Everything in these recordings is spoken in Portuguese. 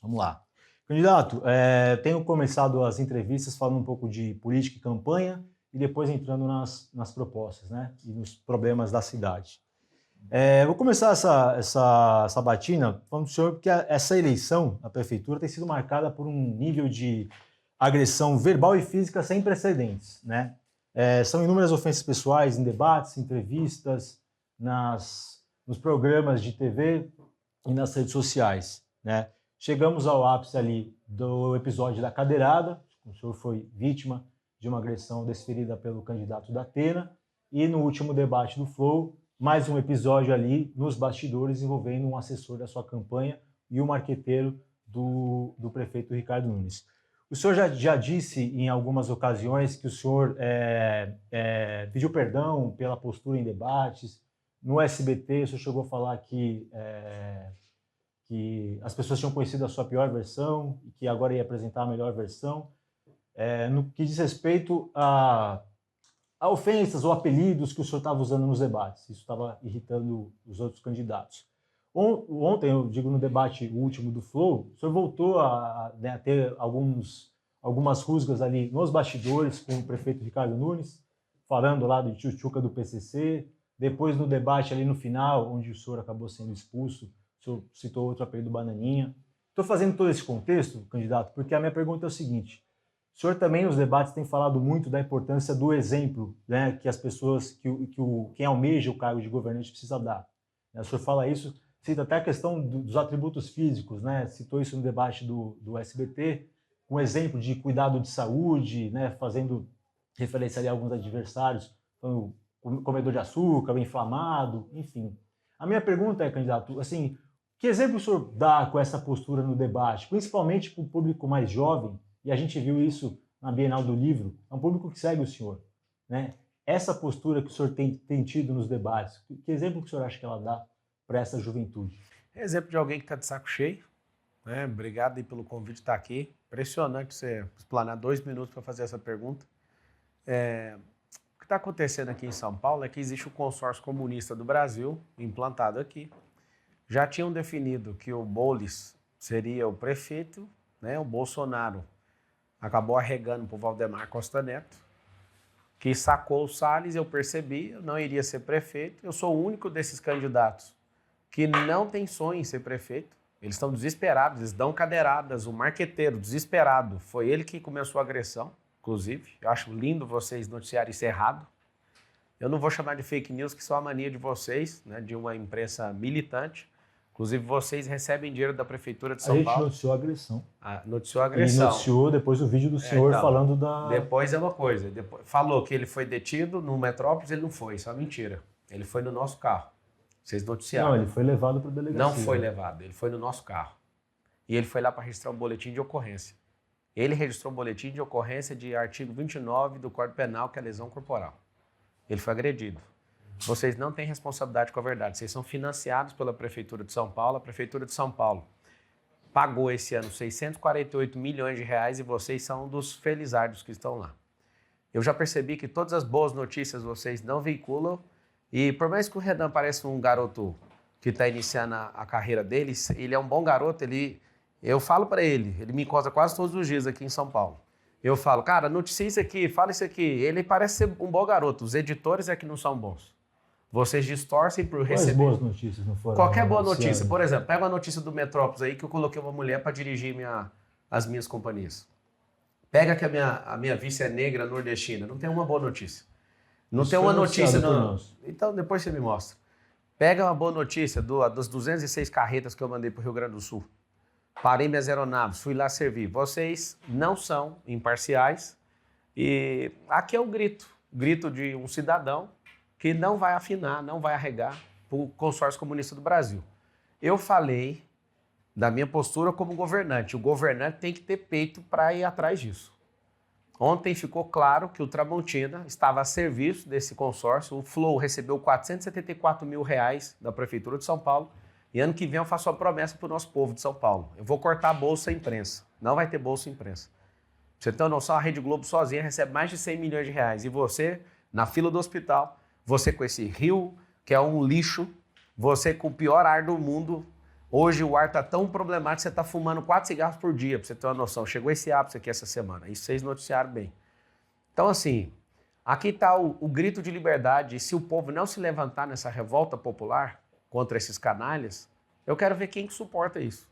Vamos lá. Candidato, tenho começado as entrevistas falando um pouco de política e campanha e depois entrando nas propostas, né? E nos problemas da cidade. Vou começar essa sabatina falando para o senhor que essa eleição à prefeitura tem sido marcada por um nível de agressão verbal e física sem precedentes, né? São inúmeras ofensas pessoais em debates, entrevistas, nos programas de TV e nas redes sociais, né? Chegamos ao ápice ali do episódio da cadeirada, o senhor foi vítima de uma agressão desferida pelo candidato da Atena, e no último debate do Flow, mais um episódio ali nos bastidores envolvendo um assessor da sua campanha e o marqueteiro do prefeito Ricardo Nunes. O senhor já disse em algumas ocasiões que o senhor pediu perdão pela postura em debates. No SBT, o senhor chegou a falar que as pessoas tinham conhecido a sua pior versão e que agora ia apresentar a melhor versão. No que diz respeito a ofensas ou apelidos que o senhor estava usando nos debates. Isso estava irritando os outros candidatos. Ontem, eu digo no debate último do Flow, o senhor voltou a ter algumas rusgas ali nos bastidores com o prefeito Ricardo Nunes, falando lá do tchutchuca do PCC. Depois, no debate ali no final, onde o senhor acabou sendo expulso, o senhor citou outro apelido, Bananinha. Estou fazendo todo esse contexto, candidato, porque a minha pergunta é o seguinte: o senhor também nos debates tem falado muito da importância do exemplo, né, que as pessoas, quem almeja o cargo de governante precisa dar. O senhor fala isso, cita até a questão dos atributos físicos, né, citou isso no debate do SBT, um exemplo de cuidado de saúde, né, fazendo referência ali a alguns adversários, então, comedor de açúcar, o inflamado, enfim. A minha pergunta é, candidato, assim, que exemplo o senhor dá com essa postura no debate, principalmente para o público mais jovem, e a gente viu isso na Bienal do Livro, é um público que segue o senhor, né? Essa postura que o senhor tem tido nos debates, que exemplo que o senhor acha que ela dá para essa juventude? É exemplo de alguém que está de saco cheio, né? Obrigado aí pelo convite de estar aqui. Impressionante você explanar 2 minutos para fazer essa pergunta. O que está acontecendo aqui em São Paulo é que existe o consórcio comunista do Brasil, implantado aqui. Já tinham definido que o Boulos seria o prefeito, né? O Bolsonaro acabou arregando para o Valdemar Costa Neto, que sacou o Salles. Eu percebi, eu não iria ser prefeito. Eu sou o único desses candidatos que não tem sonho em ser prefeito. Eles estão desesperados, eles dão cadeiradas. O marqueteiro, desesperado, foi ele que começou a agressão, inclusive. Eu acho lindo vocês noticiarem isso errado. Eu não vou chamar de fake news, que isso é uma mania de vocês, né, de uma imprensa militante. Inclusive, vocês recebem dinheiro da Prefeitura de São Paulo. A gente noticiou a agressão. Noticiou a agressão. E noticiou depois o vídeo do senhor falando da... Depois é uma coisa. Falou que ele foi detido no Metrópolis, ele não foi. Isso é uma mentira. Ele foi no nosso carro. Vocês noticiaram. Não, ele foi levado para a delegacia. Não foi levado. Ele foi no nosso carro. E ele foi lá para registrar um boletim de ocorrência. Ele registrou um boletim de ocorrência de artigo 29 do Código Penal, que é a lesão corporal. Ele foi agredido. Vocês não têm responsabilidade com a verdade. Vocês são financiados pela Prefeitura de São Paulo. A Prefeitura de São Paulo pagou esse ano 648 milhões de reais e vocês são um dos felizardos que estão lá. Eu já percebi que todas as boas notícias vocês não veiculam e por mais que o Renan pareça um garoto que está iniciando a carreira dele, ele é um bom garoto, eu falo para ele me encontra quase todos os dias aqui em São Paulo. Eu falo, cara, noticia isso aqui, fala isso aqui. Ele parece ser um bom garoto, os editores é que não são bons. Vocês distorcem por receber... Quais boas notícias não foram? Qualquer boa notícia. Por exemplo, pega uma notícia do Metrópolis aí que eu coloquei uma mulher para dirigir as minhas companhias. Pega que a minha vice é negra nordestina. Não tem uma boa notícia. Não tem uma notícia... Então, depois você me mostra. Pega uma boa notícia das 206 carretas que eu mandei para o Rio Grande do Sul. Parei minhas aeronaves, fui lá servir. Vocês não são imparciais. E aqui é o grito de um cidadão que não vai afinar, não vai arregar para o consórcio comunista do Brasil. Eu falei da minha postura como governante. O governante tem que ter peito para ir atrás disso. Ontem ficou claro que o Tramontina estava a serviço desse consórcio. O Flow recebeu 474 mil reais da Prefeitura de São Paulo. E ano que vem eu faço uma promessa para o nosso povo de São Paulo. Eu vou cortar a bolsa imprensa. Não vai ter bolsa imprensa. Pra você ter uma noção, a Rede Globo sozinha recebe mais de 100 milhões de reais. E você, na fila do hospital, você com esse rio, que é um lixo, você com o pior ar do mundo, Hoje o ar está tão problemático que você está fumando 4 cigarros por dia, para você ter uma noção. Chegou esse ápice aqui essa semana. Isso vocês noticiaram bem. Então, assim, aqui está o grito de liberdade. E se o povo não se levantar nessa revolta popular contra esses canalhas, eu quero ver quem que suporta isso.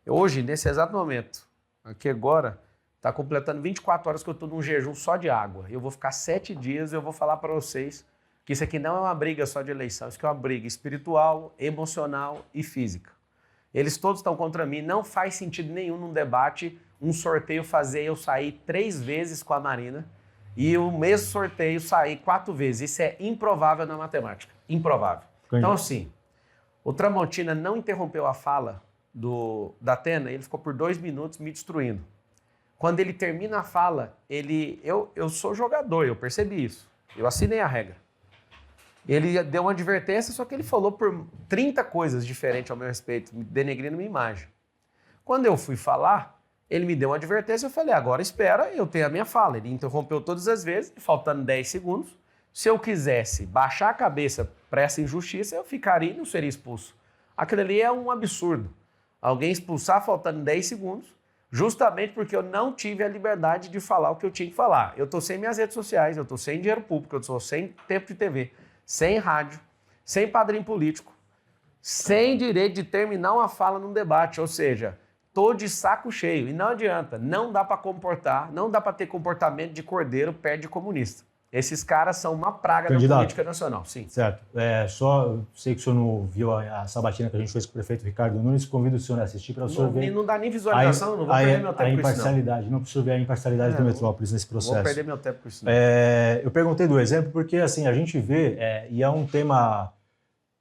Hoje, nesse exato momento, aqui agora, está completando 24 horas que eu estou num jejum só de água. Eu vou ficar 7 dias e eu vou falar para vocês que isso aqui não é uma briga só de eleição, isso aqui é uma briga espiritual, emocional e física. Eles todos estão contra mim, não faz sentido nenhum num debate, um sorteio fazer eu sair 3 vezes com a Marina e o mesmo sorteio sair 4 vezes. Isso é improvável na matemática, improvável. Então assim, o Tramontina não interrompeu a fala da Atena, ele ficou por 2 minutos me destruindo. Quando ele termina a fala, eu sou jogador, eu percebi isso, eu assinei a regra. Ele deu uma advertência, só que ele falou por 30 coisas diferentes ao meu respeito, denegrindo minha imagem. Quando eu fui falar, ele me deu uma advertência, eu falei, agora espera, eu tenho a minha fala. Ele interrompeu todas as vezes, faltando 10 segundos. Se eu quisesse baixar a cabeça para essa injustiça, eu ficaria e não seria expulso. Aquilo ali é um absurdo. Alguém expulsar faltando 10 segundos, justamente porque eu não tive a liberdade de falar o que eu tinha que falar. Eu estou sem minhas redes sociais, eu estou sem dinheiro público, eu estou sem tempo de TV, sem rádio, sem padrinho político, sem direito de terminar uma fala num debate, ou seja, estou de saco cheio. E não adianta, não dá para comportar, não dá para ter comportamento de cordeiro perto de comunista. Esses caras são uma praga da política nacional, sim. Certo. Só sei que o senhor não viu a sabatina que a gente fez com o prefeito Ricardo Nunes, convido o senhor a assistir para o senhor ver. Não dá nem visualização, não vou perder meu tempo a imparcialidade, não precisa ver a imparcialidade do Metrópolis nesse processo. Vou perder meu tempo com isso. Eu perguntei do exemplo porque assim, a gente vê, e é um tema,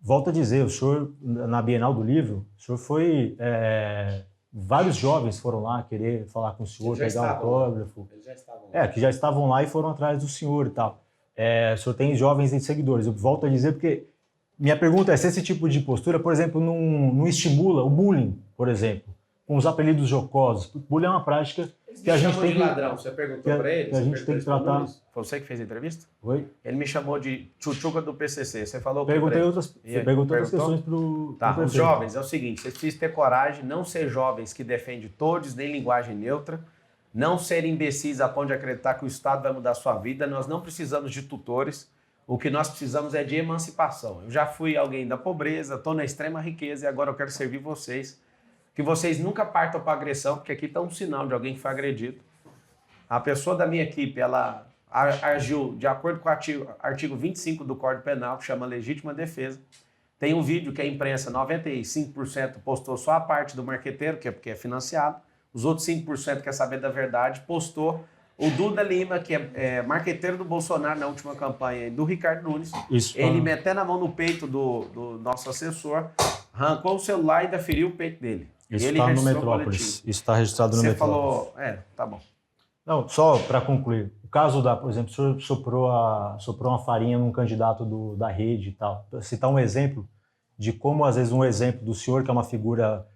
volto a dizer, o senhor, na Bienal do Livro, o senhor foi... vários jovens foram lá querer falar com o senhor, pegar autógrafo. Eles já estavam lá. Que já estavam lá e foram atrás do senhor e tal. O senhor tem jovens e seguidores. Eu volto a dizer porque minha pergunta é se esse tipo de postura, por exemplo, não estimula o bullying, por exemplo, com os apelidos jocosos. O bullying é uma prática que a gente tem que... ladrão. Você perguntou para ele? Que a gente tem que tratar... Foi você que fez a entrevista? Oi? Ele me chamou de tchutchuca do PCC. Você falou o que Perguntei outras questões para o Tá, os jovens, é o seguinte, vocês precisam ter coragem, não ser jovens que defendem todos, nem linguagem neutra, não serem imbecis a ponto de acreditar que o Estado vai mudar a sua vida, nós não precisamos de tutores, o que nós precisamos é de emancipação. Eu já fui alguém da pobreza, estou na extrema riqueza e agora eu quero servir vocês, que vocês nunca partam para agressão, porque aqui está um sinal de alguém que foi agredido. A pessoa da minha equipe, ela agiu de acordo com o artigo 25 do Código Penal, que chama legítima defesa. Tem um vídeo que a imprensa, 95% postou só a parte do marqueteiro, que é porque é financiado. Os outros 5% quer saber da verdade, postou o Duda Lima, que é marqueteiro do Bolsonaro na última campanha, do Ricardo Nunes. Ele metendo a mão no peito do nosso assessor, arrancou o celular e ainda feriu o peito dele. Isso está no Metrópolis. Isso está registrado no Metrópolis. Você falou... tá bom. Não, só para concluir. O caso por exemplo, o senhor soprou uma farinha num candidato da rede e tal. Citar um exemplo de como, às vezes, um exemplo do senhor, que é uma figura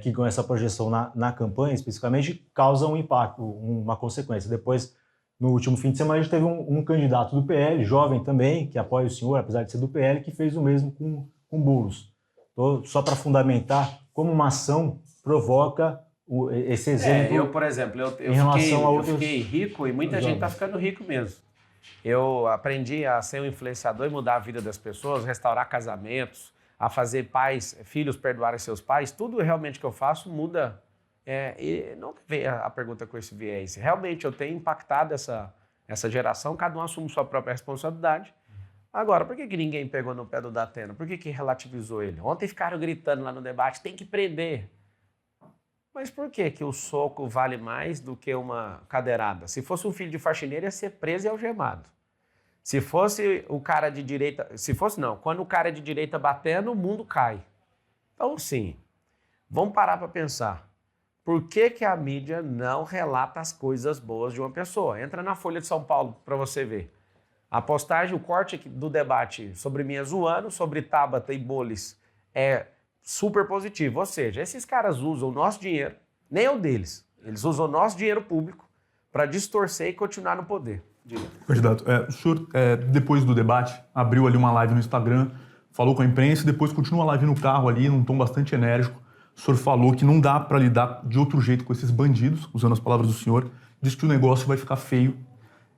que ganha essa projeção na campanha, especificamente, causa um impacto, uma consequência. Depois, no último fim de semana, a gente teve um candidato do PL, jovem também, que apoia o senhor, apesar de ser do PL, que fez o mesmo com Boulos. Então, só para fundamentar como uma ação provoca esse exemplo. Eu, por exemplo, eu fiquei rico e muita gente está ficando rico mesmo. Eu aprendi a ser um influenciador e mudar a vida das pessoas, restaurar casamentos, a fazer filhos perdoarem seus pais. Tudo realmente que eu faço muda. E não veio a pergunta com esse viés. Realmente eu tenho impactado essa geração, cada um assume sua própria responsabilidade. Agora, por que ninguém pegou no pé do Datena? Por que relativizou ele? Ontem ficaram gritando lá no debate, tem que prender. Mas por que o soco vale mais do que uma cadeirada? Se fosse um filho de faxineiro, ia ser preso e algemado. Se fosse o cara de direita... quando o cara é de direita batendo, o mundo cai. Então, sim, vamos parar para pensar. Por que a mídia não relata as coisas boas de uma pessoa? Entra na Folha de São Paulo para você ver. A postagem, o corte do debate sobre mim zoando, sobre Tabata e Bolis é super positivo. Ou seja, esses caras usam o nosso dinheiro, nem é o deles. Eles usam o nosso dinheiro público para distorcer e continuar no poder. Candidato, o senhor, depois do debate, abriu ali uma live no Instagram falou com a imprensa e depois continua a live no carro ali, num tom bastante enérgico. O senhor falou que não dá para lidar de outro jeito com esses bandidos, usando as palavras do senhor. Disse que o negócio vai ficar feio.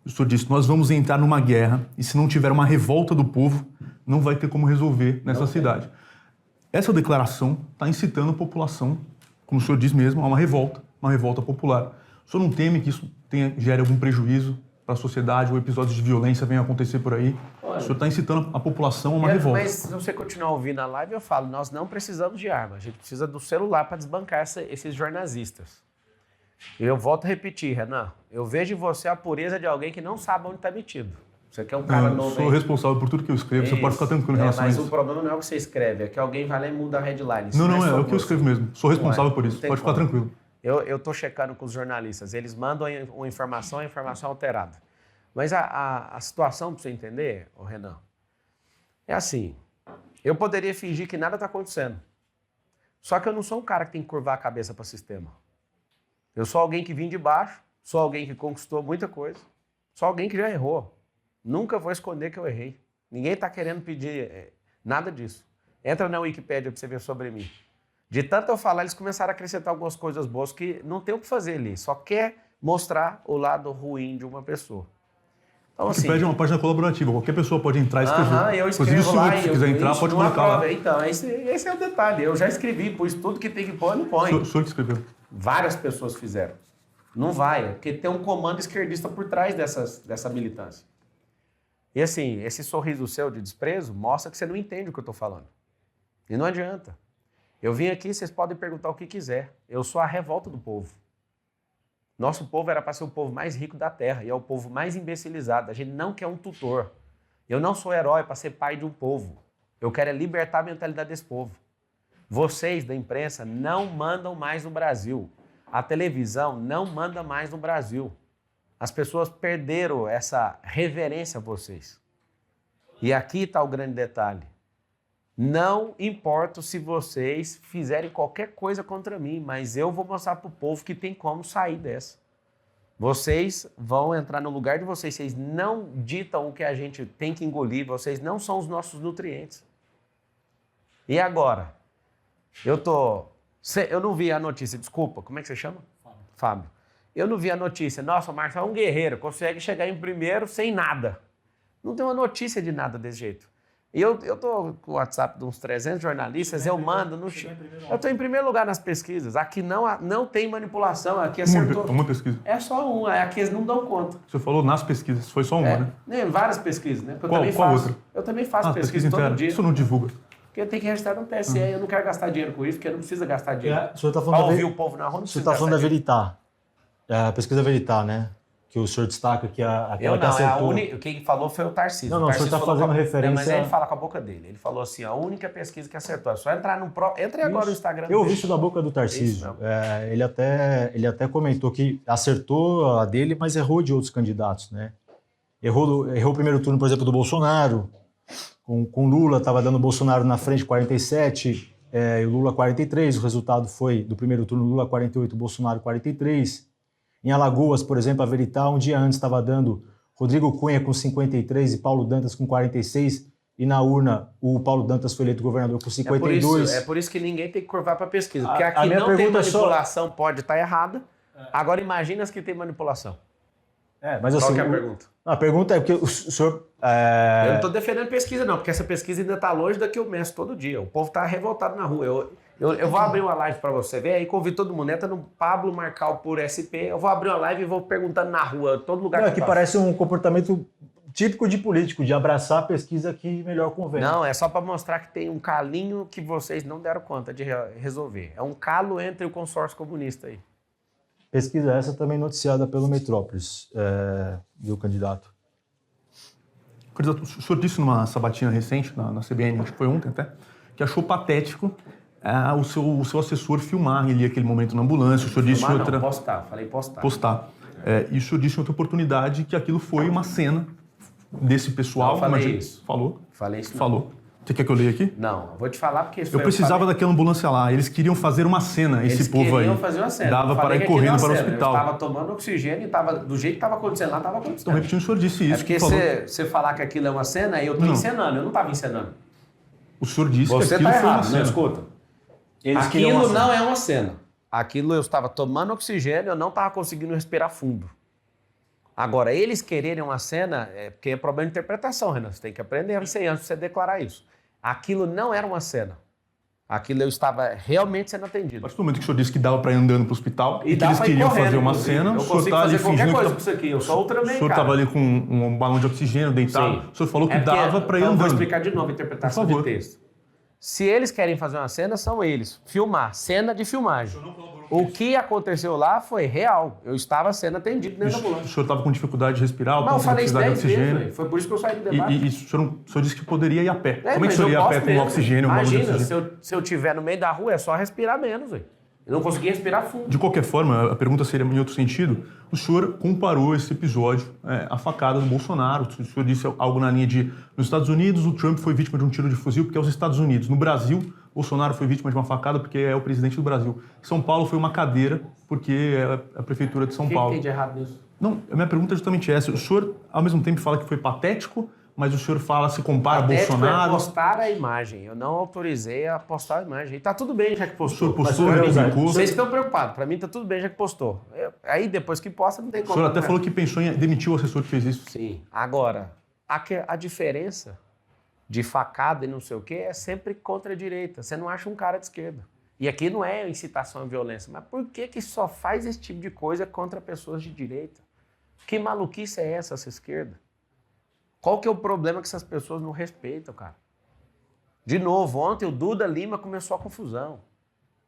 O senhor disse, nós vamos entrar numa guerra e se não tiver uma revolta do povo, não vai ter como resolver nessa cidade. Essa declaração está incitando a população, como o senhor diz mesmo, a uma revolta popular. O senhor não teme que isso gere algum prejuízo para a sociedade ou episódios de violência venham acontecer por aí? Olha, o senhor está incitando a população a uma revolta. Mas se você continuar ouvindo a live, eu falo, nós não precisamos de arma, a gente precisa do celular para desbancar esses jornalistas. E eu volto a repetir, Renan, eu vejo em você a pureza de alguém que não sabe onde está metido. Você quer um cara novo. Eu sou responsável por tudo que eu escrevo, você pode ficar tranquilo em relação a isso. Mas o problema não é o que você escreve, é que alguém vai lá e muda a headline. Não, é o que eu escrevo mesmo. Sou responsável por isso, pode ficar tranquilo. Eu estou checando com os jornalistas, eles mandam uma informação, a informação alterada. Mas a situação, para você entender, Renan, é assim, eu poderia fingir que nada está acontecendo. Só que eu não sou um cara que tem que curvar a cabeça para o sistema. Eu sou alguém que vim de baixo, sou alguém que conquistou muita coisa, sou alguém que já errou. Nunca vou esconder que eu errei. Ninguém está querendo pedir nada disso. Entra na Wikipédia para você ver sobre mim. De tanto eu falar, eles começaram a acrescentar algumas coisas boas que não tem o que fazer ali. Só quer mostrar o lado ruim de uma pessoa. Então, assim, Wikipédia é uma página colaborativa. Qualquer pessoa pode entrar e escrever. Eu escrevo lá. Se quiser entrar, pode colocar lá. Então, esse é o detalhe. Eu já escrevi, pus tudo que tem que pôr, não põe. O senhor que escreveu? Várias pessoas fizeram. Não vai, porque tem um comando esquerdista por trás dessa militância. E assim, esse sorriso seu de desprezo mostra que você não entende o que eu estou falando. E não adianta. Eu vim aqui, vocês podem perguntar o que quiser. Eu sou a revolta do povo. Nosso povo era para ser o povo mais rico da terra e é o povo mais imbecilizado. A gente não quer um tutor. Eu não sou herói para ser pai de um povo. Eu quero é libertar a mentalidade desse povo. Vocês da imprensa não mandam mais no Brasil. A televisão não manda mais no Brasil. As pessoas perderam essa reverência a vocês. E aqui está o grande detalhe. Não importa se vocês fizerem qualquer coisa contra mim, mas eu vou mostrar para o povo que tem como sair dessa. Vocês vão entrar no lugar de vocês. Vocês não ditam o que a gente tem que engolir. Vocês não são os nossos nutrientes. E agora? Eu não vi a notícia. Desculpa, como é que você chama? Fábio. Eu não vi a notícia. Nossa, o Marcelo é um guerreiro. Consegue chegar em primeiro sem nada. Não tem uma notícia de nada desse jeito. E eu tô com o WhatsApp de uns 300 jornalistas, eu mando no... Eu estou em primeiro lugar nas pesquisas. Aqui não tem manipulação, aqui acertou. Uma pesquisa. É só uma, aqui eles não dão conta. Você falou nas pesquisas, foi só uma, né? Várias pesquisas, né? Qual outra? Eu também faço pesquisa todo dia. Isso não divulga. Porque tem que registrar no TSE, eu não quero gastar dinheiro com isso, porque não precisa gastar dinheiro. O senhor está falando ouvir o povo na rua, não precisa. O senhor está falando da Veritar. A pesquisa Veritar, né? Que o senhor destaca que aquela que acertou. Quem falou foi o Tarcísio. Não, o senhor está fazendo referência... Mas ele fala com a boca dele. Ele falou assim, a única pesquisa que acertou. É só entrar no... Entre agora no Instagram. Eu ouvi isso da boca do Tarcísio. Ele até comentou que acertou a dele, mas errou de outros candidatos, né? Errou o primeiro turno, por exemplo, do Bolsonaro. Com Lula, estava dando Bolsonaro na frente, 47, e o Lula 43. O resultado foi, do primeiro turno, Lula 48, Bolsonaro 43. Em Alagoas, por exemplo, a Veritar, um dia antes estava dando Rodrigo Cunha com 53 e Paulo Dantas com 46. E na urna, o Paulo Dantas foi eleito governador com 52. É por isso que ninguém tem que curvar para pesquisa. Porque aqui não tem manipulação, pode estar errada. Agora imagina as que tem manipulação. Mas assim, qual que é a pergunta? A pergunta é porque o senhor... Eu não estou defendendo pesquisa, não, porque essa pesquisa ainda está longe da que eu meço todo dia. O povo está revoltado na rua. Eu vou abrir uma live para você ver, aí convido todo mundo, entra no Pablo Marcal por SP, eu vou abrir uma live e vou perguntando na rua, todo lugar que parece um comportamento típico de político, de abraçar a pesquisa que melhor convém. Não, é só para mostrar que tem um calinho que vocês não deram conta de resolver. É um calo entre o consórcio comunista aí. Pesquisa essa também noticiada pelo Metrópolis, do candidato. Candidato, o senhor disse numa sabatina recente, na CBN, acho que foi ontem até, que achou patético o seu assessor filmar ali aquele momento na ambulância. O senhor disse em outra... postar, falei postar. Postar. E o senhor disse em outra oportunidade que aquilo foi uma cena desse pessoal. Não, falei isso. Falou? Falei isso. Falou. Você quer que eu leia aqui? Não, vou te falar porque... Eu precisava daquela ambulância lá. Eles queriam fazer uma cena, esse povo aí. Eles queriam fazer uma cena. Dava para ir correndo para o hospital. Eu estava tomando oxigênio e do jeito que estava acontecendo lá, estava acontecendo. Então, repetindo, o senhor disse isso. É porque você falar que aquilo é uma cena, eu estou encenando. Eu não estava encenando. O senhor disse Você que aquilo tá foi uma errado, não cena. escuta. Eles queriam Aquilo uma cena. não é uma cena. Aquilo eu estava tomando oxigênio, eu não estava conseguindo respirar fundo. Agora, eles quererem uma cena, porque é problema de interpretação, Renan. Você tem que aprender isso aí antes de você declarar isso. Aquilo não era uma cena. Aquilo eu estava realmente sendo A atendido. partir do momento que o senhor disse que dava para ir andando para o hospital e que dá eles pra ir queriam correndo, fazer uma inclusive. cena, Eu o senhor consigo está ali fazer qualquer fingindo coisa que com isso aqui. Eu sou Ultraman, o senhor cara. estava ali com um balão de oxigênio deitado. Sim. O senhor falou que porque- dava para ir então, andando. Vou explicar de novo a interpretação Por de favor. texto. Se eles querem fazer uma cena, são eles. Filmar, cena de filmagem. O que aconteceu lá foi real. Eu estava sendo atendido dentro da O ambulância. senhor estava com dificuldade de respirar, ao Mas eu ponto de falei isso precisar de 10 vezes, oxigênio. velho. Foi por isso que eu saí do debate. E o senhor disse que poderia ir a pé. Como é que o mas senhor eu ia a pé posso com mesmo. oxigênio, um balão de Imagina, oxigênio? se eu estiver no meio da rua, é só respirar menos, velho. Eu não consegui respirar fundo. De qualquer forma, a pergunta seria em outro sentido. O senhor comparou esse episódio à facada do Bolsonaro. O senhor disse algo na linha de: nos Estados Unidos, o Trump foi vítima de um tiro de fuzil porque é os Estados Unidos. No Brasil, Bolsonaro foi vítima de uma facada porque é o presidente do Brasil. São Paulo foi uma cadeira porque é a prefeitura de São O que Paulo. tem de errado nisso? Não, a minha pergunta é justamente essa. O senhor, ao mesmo tempo, fala que foi patético, mas o senhor se compara a Patético Bolsonaro. é postar a imagem. Eu não autorizei a postar a imagem. E tá tudo bem já que O postou. senhor postou, Mas, reivindicou. Vocês estão preocupados. Pra mim tá tudo bem já que postou. Aí depois que posta não tem O como. senhor até né? falou que pensou em demitir o assessor que fez isso. Sim. Agora, a diferença de facada e não sei o quê é sempre contra a direita. Você não acha um cara de esquerda. E aqui não é incitação à violência. Mas por que só faz esse tipo de coisa contra pessoas de direita? Que maluquice é essa esquerda? Qual que é o problema que essas pessoas não respeitam, cara? De novo, ontem o Duda Lima começou a confusão.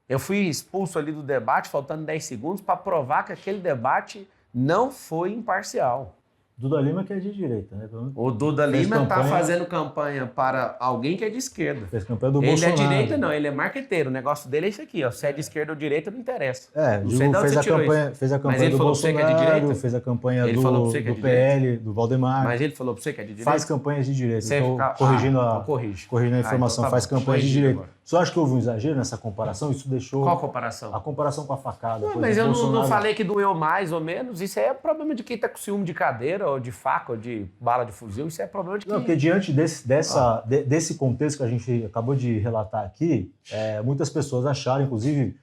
Eu fui expulso ali do debate, faltando 10 segundos, para provar que aquele debate não foi imparcial. Duda Lima que é de direita, né? O Duda Fez Lima está campanha- fazendo campanha para alguém que é de esquerda. Fez campanha do Ele Bolsonaro. é direita, não, ele é marqueteiro. O negócio dele é isso aqui, ó. Se é de esquerda ou direita, não interessa. Não sei de onde fez você a tirou campanha, isso. fez a Mas campanha ele do falou pra você que é de Bolsonaro, direita? fez a campanha Ele falou pra do você que é de PL, do Valdemar. Mas ele falou para você que é de direita? Faz campanhas de direita. Você Estou fica- corrigindo, então corrige. corrigindo a informação, então tá faz bom, campanhas de corrigi direita. agora. Você acha que houve um exagero nessa comparação? Isso deixou Qual a comparação? a comparação com a facada. Não, por mas exemplo, eu não Bolsonaro- falei que doeu mais ou menos. Isso é problema de quem tá com ciúme de cadeira, ou de faca, ou de bala de fuzil. Isso é problema de quem... Não, porque diante desse contexto que a gente acabou de relatar aqui, muitas pessoas acharam, inclusive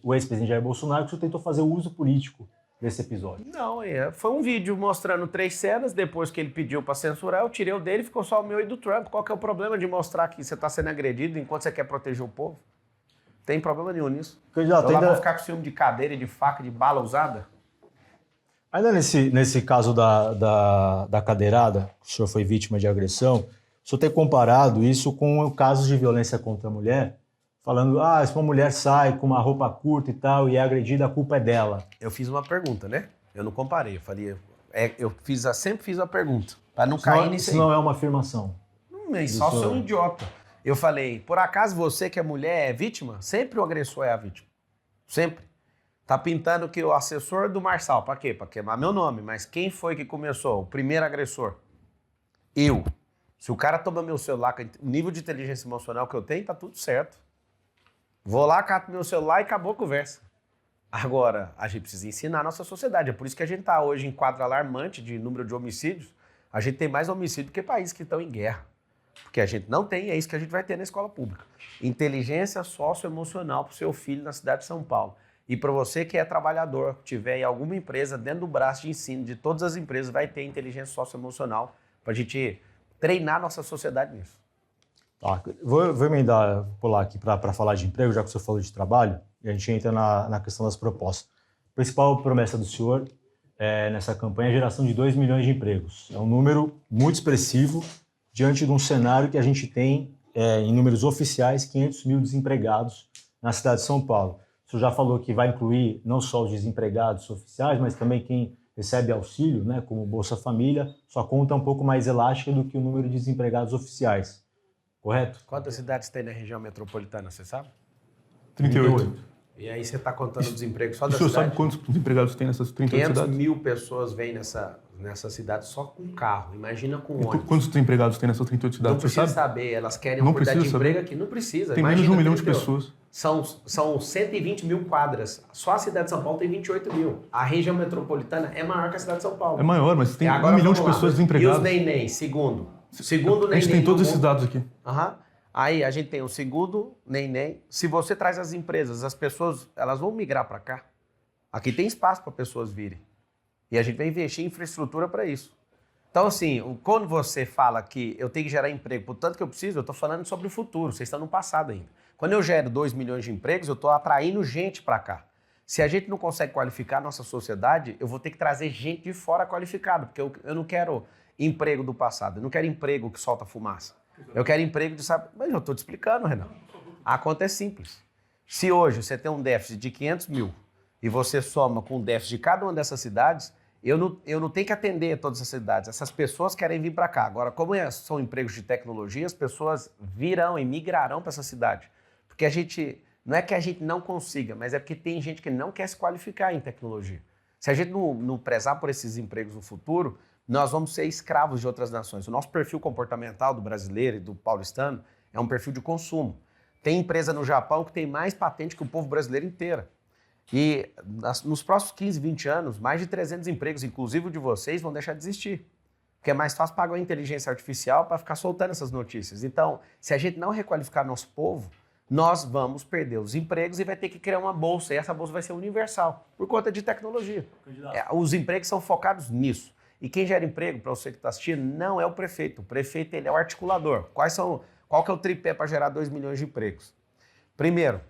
o ex-presidente Jair Bolsonaro, que o senhor tentou fazer uso político desse episódio. Não, foi um vídeo mostrando 3 cenas. Depois que ele pediu para censurar, eu tirei o dele, ficou só o meu e do Trump. Qual que é o problema de mostrar que você está sendo agredido enquanto você quer proteger o povo? Tem problema nenhum nisso. Candidato, Eu lá ainda- vou ficar com ciúme de cadeira, de faca, de bala usada? Ainda nesse caso da cadeirada, que o senhor foi vítima de agressão, o senhor tem comparado isso com casos de violência contra a mulher, falando, se uma mulher sai com uma roupa curta e tal e é agredida, a culpa é dela. Eu fiz uma pergunta, né? Eu não comparei. Eu falei, sempre fiz a pergunta, para não cair nisso aí. Isso não é uma afirmação. Mas só sou um idiota. Eu falei, por acaso você que é mulher é vítima? Sempre o agressor é a vítima. Sempre. Tá pintando que o assessor do Marçal, pra quê? Pra queimar meu nome. Mas quem foi que começou? O primeiro agressor? Eu. Se o cara toma meu celular, com o nível de inteligência emocional que eu tenho, tá tudo certo. Vou lá, cato meu celular e acabou a conversa. Agora, a gente precisa ensinar a nossa sociedade. É por isso que a gente tá hoje em quadro alarmante de número de homicídios. A gente tem mais homicídio que países que estão em guerra. Porque a gente não tem, é isso que a gente vai ter na escola pública. Inteligência socioemocional para o seu filho na cidade de São Paulo. E para você que é trabalhador, tiver em alguma empresa, dentro do braço de ensino de todas as empresas, vai ter inteligência socioemocional para a gente treinar nossa sociedade nisso. Tá, vou emendar, pular aqui para falar de emprego, já que o senhor falou de trabalho, e a gente entra na questão das propostas. A principal promessa do senhor nessa campanha é a geração de 2 milhões de empregos. É um número muito expressivo diante de um cenário que a gente tem, em números oficiais, 500 mil desempregados na cidade de São Paulo. O senhor já falou que vai incluir não só os desempregados oficiais, mas também quem recebe auxílio, né, como Bolsa Família, sua conta é um pouco mais elástica do que o número de desempregados oficiais. Correto? Quantas cidades tem na região metropolitana, você sabe? 38. E aí você está contando o desemprego só O da senhor cidade? sabe quantos desempregados tem nessas 38 500 cidades? mil pessoas vêm nessa cidade só com carro. Imagina com ônibus. Quantos desempregados tem nessas 38 Não cidades? Você precisa sabe? saber, elas querem Não oportunidade de precisa emprego saber. aqui. Não precisa. Tem menos de 1 milhão de 38. pessoas. São 120 mil quadras. Só a cidade de São Paulo tem 28 mil. A região metropolitana é maior que a cidade de São Paulo. É maior, mas tem 1 Agora, milhão de vamos lá. pessoas E desempregadas. os neném, segundo? Segundo A neném. gente tem todos no esses mundo. dados aqui. Aham. Aí a gente tem o segundo nem. Se você traz as empresas, as pessoas, elas vão migrar para cá. Aqui tem espaço para pessoas virem. E a gente vai investir em infraestrutura para isso. Então, assim, quando você fala que eu tenho que gerar emprego por tanto que eu preciso, eu estou falando sobre o futuro, vocês estão no passado ainda. Quando eu gero 2 milhões de empregos, eu estou atraindo gente para cá. Se a gente não consegue qualificar a nossa sociedade, eu vou ter que trazer gente de fora qualificada, porque eu não quero emprego do passado, eu não quero emprego que solta fumaça. Eu quero emprego de... Mas eu estou te explicando, Renan. A conta é simples. Se hoje você tem um déficit de 500 mil e você soma com o déficit de cada uma dessas cidades, eu não tenho que atender todas as cidades. Essas pessoas querem vir para cá. Agora, como são empregos de tecnologia, as pessoas virão e migrarão para essa cidade. Porque não é que a gente não consiga, mas é porque tem gente que não quer se qualificar em tecnologia. Se a gente não prezar por esses empregos no futuro, nós vamos ser escravos de outras nações. O nosso perfil comportamental do brasileiro e do paulistano é um perfil de consumo. Tem empresa no Japão que tem mais patente que o povo brasileiro inteiro. E nos próximos 15, 20 anos, mais de 300 empregos, inclusive o de vocês, vão deixar de existir. Porque é mais fácil pagar uma inteligência artificial para ficar soltando essas notícias. Então, se a gente não requalificar nosso povo, nós vamos perder os empregos e vai ter que criar uma bolsa. E essa bolsa vai ser universal, por conta de tecnologia. Os empregos são focados nisso. E quem gera emprego, para você que está assistindo, não é o prefeito. O prefeito ele é o articulador. Qual que é o tripé para gerar 2 milhões de empregos? Primeiro,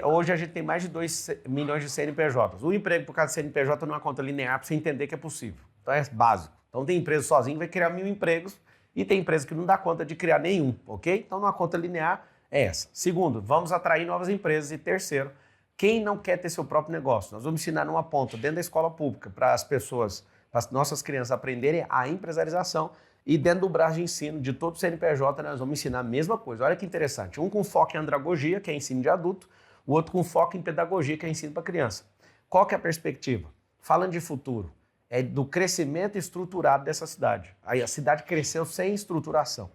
hoje a gente tem mais de 2 milhões de CNPJs. O emprego por causa de CNPJ não é uma conta linear para você entender que é possível. Então é básico. Então tem empresa sozinha que vai criar 1.000 empregos e tem empresa que não dá conta de criar nenhum, ok? Então uma conta linear é essa. Segundo, vamos atrair novas empresas. E terceiro, quem não quer ter seu próprio negócio? Nós vamos ensinar numa ponta dentro da escola pública para as pessoas, para as nossas crianças aprenderem a empresarização e dentro do braço de ensino de todo o CNPJ nós vamos ensinar a mesma coisa. Olha que interessante. Um com foco em andragogia, que é ensino de adulto, o outro com foco em pedagogia, que é ensino para criança. Qual que é a perspectiva? Falando de futuro, é do crescimento estruturado dessa cidade. Aí a cidade cresceu sem estruturação.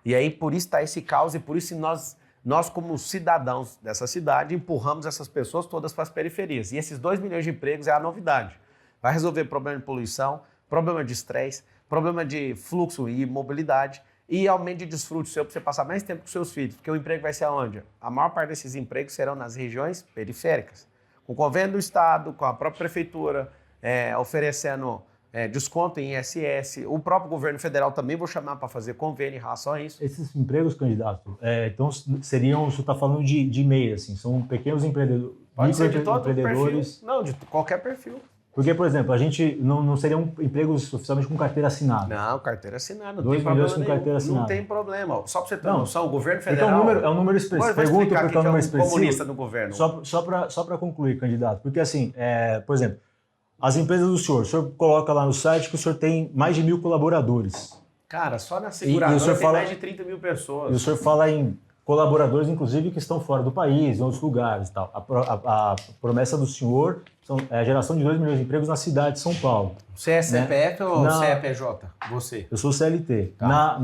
E aí por isso está esse caos e por isso nós como cidadãos dessa cidade empurramos essas pessoas todas para as periferias. E esses 2 milhões de empregos é a novidade. Vai resolver problema de poluição, problema de estresse, problema de fluxo e mobilidade e aumento de desfrute seu para você passar mais tempo com seus filhos. Porque o emprego vai ser aonde? A maior parte desses empregos serão nas regiões periféricas. Com o convênio do Estado, com a própria prefeitura, oferecendo desconto em ISS. O próprio governo federal também vou chamar para fazer convênio em relação a isso. Esses empregos, candidato, então seriam, o senhor está falando de MEI, assim, são pequenos empreendedores. Pode ser de todo perfil. Não, de qualquer perfil. Porque, por exemplo, a gente não seriam empregos oficialmente com carteira assinada. Não, carteira assinada. Não 2 tem milhões problema com carteira assinada. Não tem problema. Só para você ter noção, o governo Porque federal... é um número expressivo. Pergunto porque é um número expressivo. Comunista no governo. Só para concluir, candidato. Porque, assim, por exemplo, as empresas do senhor, o senhor coloca lá no site que o senhor tem mais de 1.000 colaboradores. Cara, só na seguradora tem mais de 30 mil pessoas. E o senhor fala em colaboradores, inclusive, que estão fora do país, em outros lugares e tal. A promessa do senhor é a geração de 2 milhões de empregos na cidade de São Paulo. Você é CPF ou CEPJ? Você? Eu sou CLT. Tá.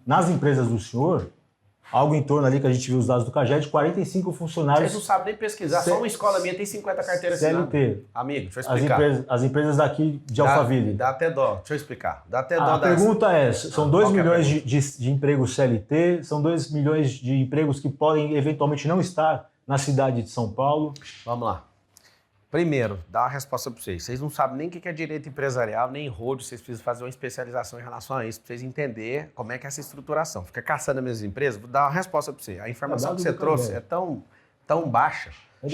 Nas empresas do senhor, algo em torno ali que a gente viu os dados do CAGED, 45 funcionários... Vocês não sabem nem pesquisar. Só uma escola minha tem 50 carteiras assinadas. CLT. Amigo, deixa eu explicar. As empresas daqui de Alphaville. Dá até dó. Deixa eu explicar. Dá até dó. A pergunta é, são 2 milhões de empregos CLT, são 2 milhões de empregos que podem eventualmente não estar na cidade de São Paulo. Vamos lá. Primeiro, dá uma resposta para vocês. Vocês não sabem nem o que é direito empresarial, nem road. Vocês precisam fazer uma especialização em relação a isso, para vocês entenderem como é que é essa estruturação. Fica caçando as minhas empresas, vou dar uma resposta para você. A informação que você trouxe é tão baixa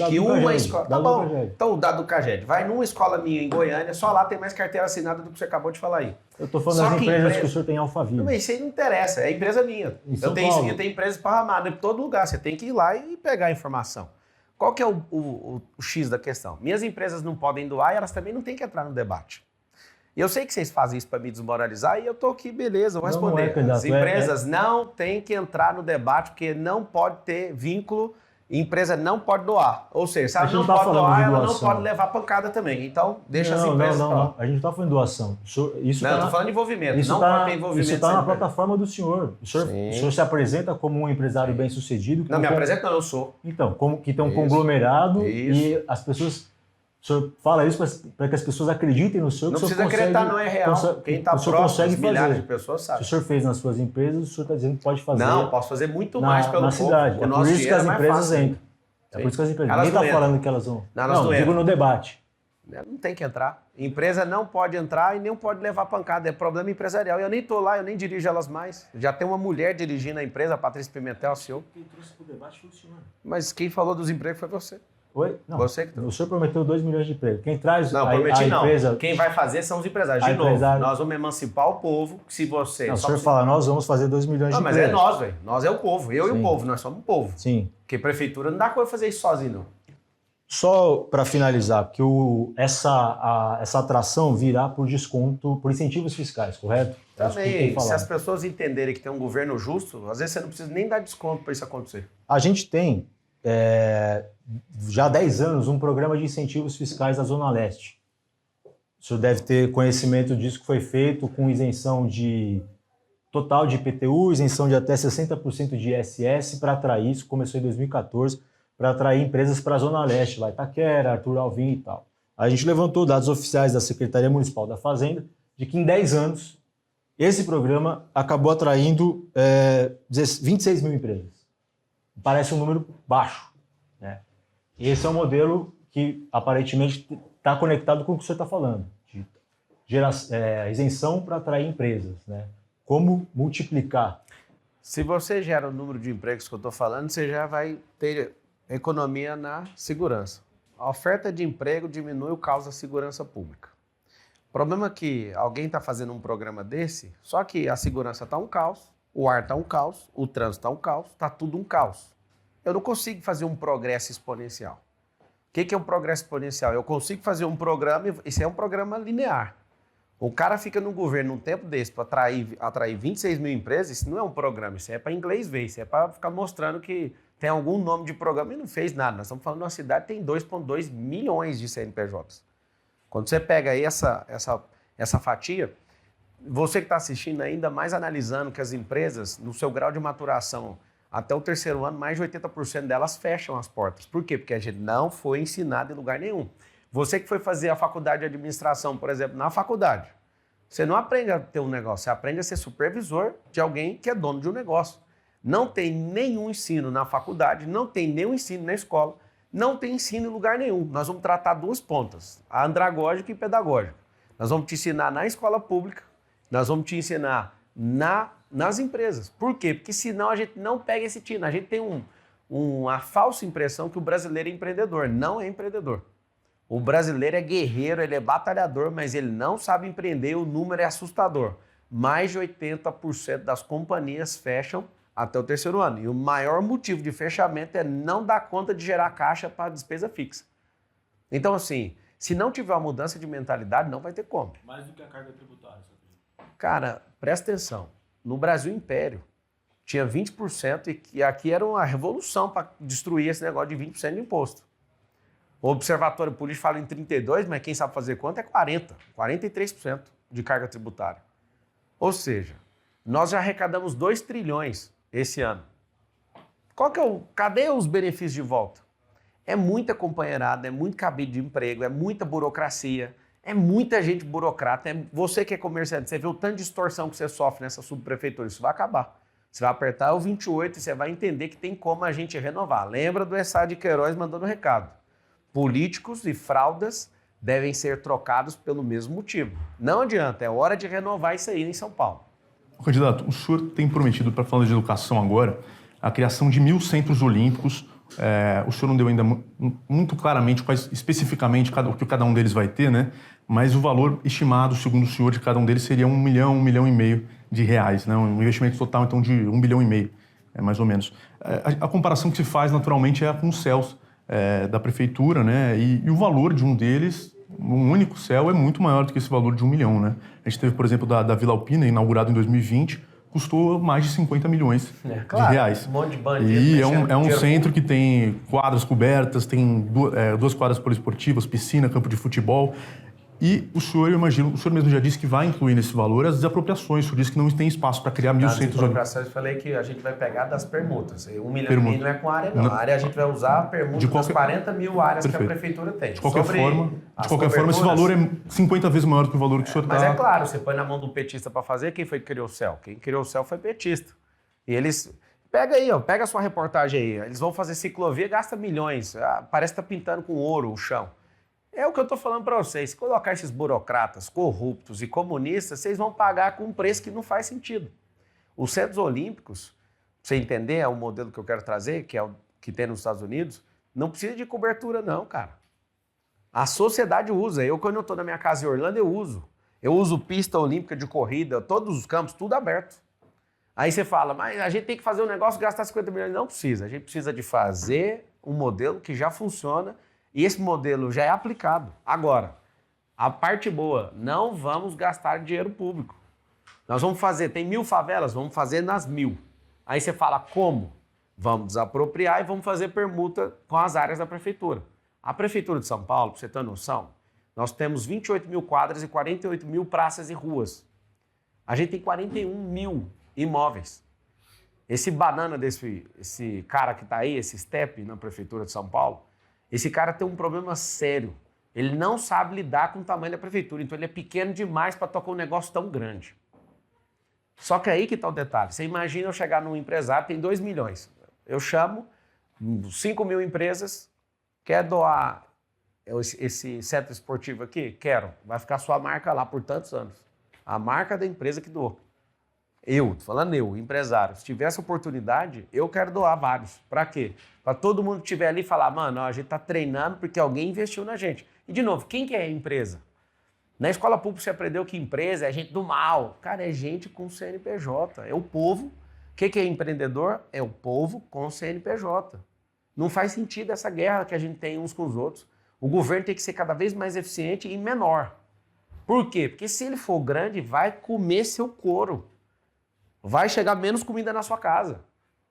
que uma escola... Tá bom, então o dado do CAGED. Vai numa escola minha em Goiânia, só lá tem mais carteira assinada do que você acabou de falar aí. Eu estou falando das empresas que o senhor tem em Alphaville. Não, isso aí não interessa, é a empresa minha. Eu tenho empresa esparramada em todo lugar, você tem que ir lá e pegar a informação. Qual que é o X da questão? Minhas empresas não podem doar e elas também não têm que entrar no debate. E eu sei que vocês fazem isso para me desmoralizar e eu estou aqui, beleza, vou responder. As empresas não têm que entrar no debate porque não pode ter vínculo, empresa não pode doar. Ou seja, se ela não pode doar, ela não pode levar pancada também. Então, deixa as empresas falar. A gente não está falando de doação. Estou falando de envolvimento. Não pode ter envolvimento. Isso está na plataforma do senhor. O senhor se apresenta como um empresário bem-sucedido. Não, me apresento não, eu sou. Então, que tem um conglomerado e as pessoas... O senhor fala isso para que as pessoas acreditem no senhor. Não que o senhor precisa acreditar, consegue, não é real. Quem está o senhor próximo, consegue milhares fazer. de pessoas Se sabem. o senhor fez nas suas empresas, o senhor está dizendo que pode fazer. Não, posso fazer muito mais pelo na povo. cidade. O É nosso por isso que dinheiro as é mais empresas fácil. entram. É por isso que as empresas. Elas Ninguém não está entram. falando que elas vão. Não, elas não digo entram. no debate. Não tem que entrar. Empresa não pode entrar e nem pode levar pancada. É problema empresarial. Eu nem estou lá, eu nem dirijo elas mais. Já tem uma mulher dirigindo a empresa, a Patrícia Pimentel, a CEO. Quem trouxe para o debate foi o senhor. Mas quem falou dos empregos foi você. Oi? Não. Você que trouxe. O senhor prometeu 2 milhões de empregos. Quem traz Não, a prometi empresa... não. Quem vai fazer são os empresários. De novo, nós vamos emancipar o povo. Se você... Não, o senhor fala, nós vamos fazer 2 milhões de Não, mas empregos. é nós, velho. Nós é o povo. Eu Sim. e o povo. Nós somos o povo. Sim. Porque prefeitura não dá coisa fazer isso sozinho, não. Só para finalizar, porque essa atração virá por desconto, por incentivos fiscais, correto? É isso que tem Também, se falado. as pessoas entenderem que tem um governo justo, às vezes você não precisa nem dar desconto para isso acontecer. A gente tem, já há 10 anos, um programa de incentivos fiscais na Zona Leste. O senhor deve ter conhecimento disso, que foi feito com isenção total de IPTU, isenção de até 60% de ISS para atrair, isso começou em 2014, para atrair empresas para a Zona Leste, lá Itaquera, Arthur Alvim e tal. A gente levantou dados oficiais da Secretaria Municipal da Fazenda de que em 10 anos esse programa acabou atraindo 26 mil empresas. Parece um número baixo, né? Esse é um modelo que aparentemente está conectado com o que o senhor está falando, de isenção para atrair empresas, né? Como multiplicar? Se você gera o número de empregos que eu estou falando, você já vai ter economia na segurança. A oferta de emprego diminui o caos da segurança pública. O problema é que alguém está fazendo um programa desse, só que a segurança está um caos, o ar está um caos, o trânsito está um caos, está tudo um caos. Eu não consigo fazer um progresso exponencial. O que é um progresso exponencial? Eu consigo fazer um programa, esse é um programa linear. O cara fica no governo num tempo desse para atrair 26 mil empresas, isso não é um programa, isso é para inglês ver, isso é para ficar mostrando que tem algum nome de programa e não fez nada. Nós estamos falando de uma cidade que tem 2,2 milhões de CNPJs. Quando você pega aí essa fatia, você que está assistindo ainda mais analisando que as empresas, no seu grau de maturação, até o 3º ano, mais de 80% delas fecham as portas. Por quê? Porque a gente não foi ensinado em lugar nenhum. Você que foi fazer a faculdade de administração, por exemplo, na faculdade, você não aprende a ter um negócio, você aprende a ser supervisor de alguém que é dono de um negócio. Não tem nenhum ensino na faculdade, não tem nenhum ensino na escola, não tem ensino em lugar nenhum. Nós vamos tratar duas pontas, a andragógica e pedagógica. Nós vamos te ensinar na escola pública, nós vamos te ensinar nas empresas. Por quê? Porque senão a gente não pega esse tino. A gente tem uma falsa impressão que o brasileiro é empreendedor. Não é empreendedor. O brasileiro é guerreiro, ele é batalhador, mas ele não sabe empreender, o número é assustador. Mais de 80% das companhias fecham até o 3º ano. E o maior motivo de fechamento é não dar conta de gerar caixa para despesa fixa. Então, assim, se não tiver uma mudança de mentalidade, não vai ter como. Mais do que a carga tributária. Cara, presta atenção. No Brasil Império, tinha 20% e aqui era uma revolução para destruir esse negócio de 20% de imposto. O Observatório Político fala em 32%, mas quem sabe fazer conta é 40%, 43% de carga tributária. Ou seja, nós já arrecadamos 2 trilhões esse ano. Cadê os benefícios de volta? É muita companheirada, é muito cabide de emprego, é muita burocracia, é muita gente burocrata. Você que é comerciante, você vê o tanto de extorsão que você sofre nessa subprefeitura, isso vai acabar. Você vai apertar o 28 e você vai entender que tem como a gente renovar. Lembra do Essá de Queiroz mandando recado. Políticos e fraudas devem ser trocados pelo mesmo motivo. Não adianta, é hora de renovar isso aí em São Paulo. Candidato, o senhor tem prometido, para falar de educação agora, a criação de 1.000 centros olímpicos. O senhor não deu ainda muito claramente quais especificamente o que cada um deles vai ter, né? Mas o valor estimado, segundo o senhor, de cada um deles seria 1 milhão, 1,5 milhão de reais, né? Um investimento total, então, de 1,5 bilhão, mais ou menos. A comparação que se faz, naturalmente, é com os céus da prefeitura, né? E o valor de um deles, um único céu, é muito maior do que esse valor de 1 milhão, né? A gente teve, por exemplo, da Vila Alpina, inaugurado em 2020, custou mais de 50 milhões de reais. Um monte de bandido. E é um centro que tem quadras cobertas, tem 2 quadras poliesportivas, piscina, campo de futebol. E o senhor, eu imagino, o senhor mesmo já disse que vai incluir nesse valor as desapropriações. O senhor disse que não tem espaço para criar 1.000 centros olímpicos. Eu falei que a gente vai pegar das permutas. 1 milhão Permuta. e meio não é com a área, não. A área a gente vai usar a permuta das 40 mil áreas que a prefeitura tem. De qualquer forma, esse valor é 50 vezes maior do que o valor que o senhor está... Mas é claro, você põe na mão de um petista para fazer, quem foi que criou o céu? Quem criou o céu foi petista. E eles... Pega aí, ó, pega a sua reportagem aí. Eles vão fazer ciclovia, gasta milhões. Parece que tá pintando com ouro o chão. É o que eu estou falando para vocês. Se colocar esses burocratas corruptos e comunistas, vocês vão pagar com um preço que não faz sentido. Os Centros Olímpicos, pra você entender, é o modelo que eu quero trazer, que é o que tem nos Estados Unidos, não precisa de cobertura não, cara. A sociedade usa. Eu, quando eu estou na minha casa em Orlando, eu uso. Eu uso pista olímpica de corrida, todos os campos, tudo aberto. Aí você fala, mas a gente tem que fazer um negócio e gastar 50 milhões. Não precisa. A gente precisa de fazer um modelo que já funciona. E esse modelo já é aplicado. Agora, a parte boa, não vamos gastar dinheiro público. Nós vamos fazer, tem 1.000 favelas, vamos fazer nas 1.000. Aí você fala, como? Vamos desapropriar e vamos fazer permuta com as áreas da prefeitura. A Prefeitura de São Paulo, para você ter noção, nós temos 28 mil quadras e 48 mil praças e ruas. A gente tem 41 mil imóveis. Esse banana esse cara que está aí, esse Step na Prefeitura de São Paulo, esse cara tem um problema sério. Ele não sabe lidar com o tamanho da prefeitura, então ele é pequeno demais para tocar um negócio tão grande. Só que aí que está o detalhe. Você imagina eu chegar num empresário, tem 2 milhões. Eu chamo 5 mil empresas, quer doar esse centro esportivo aqui? Quero. Vai ficar sua marca lá por tantos anos. A marca da empresa que doou. Tô falando eu, empresário, se tiver essa oportunidade, eu quero doar vários. Para quê? Para todo mundo que estiver ali falar, mano, a gente está treinando porque alguém investiu na gente. E, de novo, quem que é a empresa? Na escola pública você aprendeu que empresa é gente do mal. Cara, é gente com CNPJ, é o povo. O que é empreendedor? É o povo com CNPJ. Não faz sentido essa guerra que a gente tem uns com os outros. O governo tem que ser cada vez mais eficiente e menor. Por quê? Porque se ele for grande, vai comer seu couro. Vai chegar menos comida na sua casa.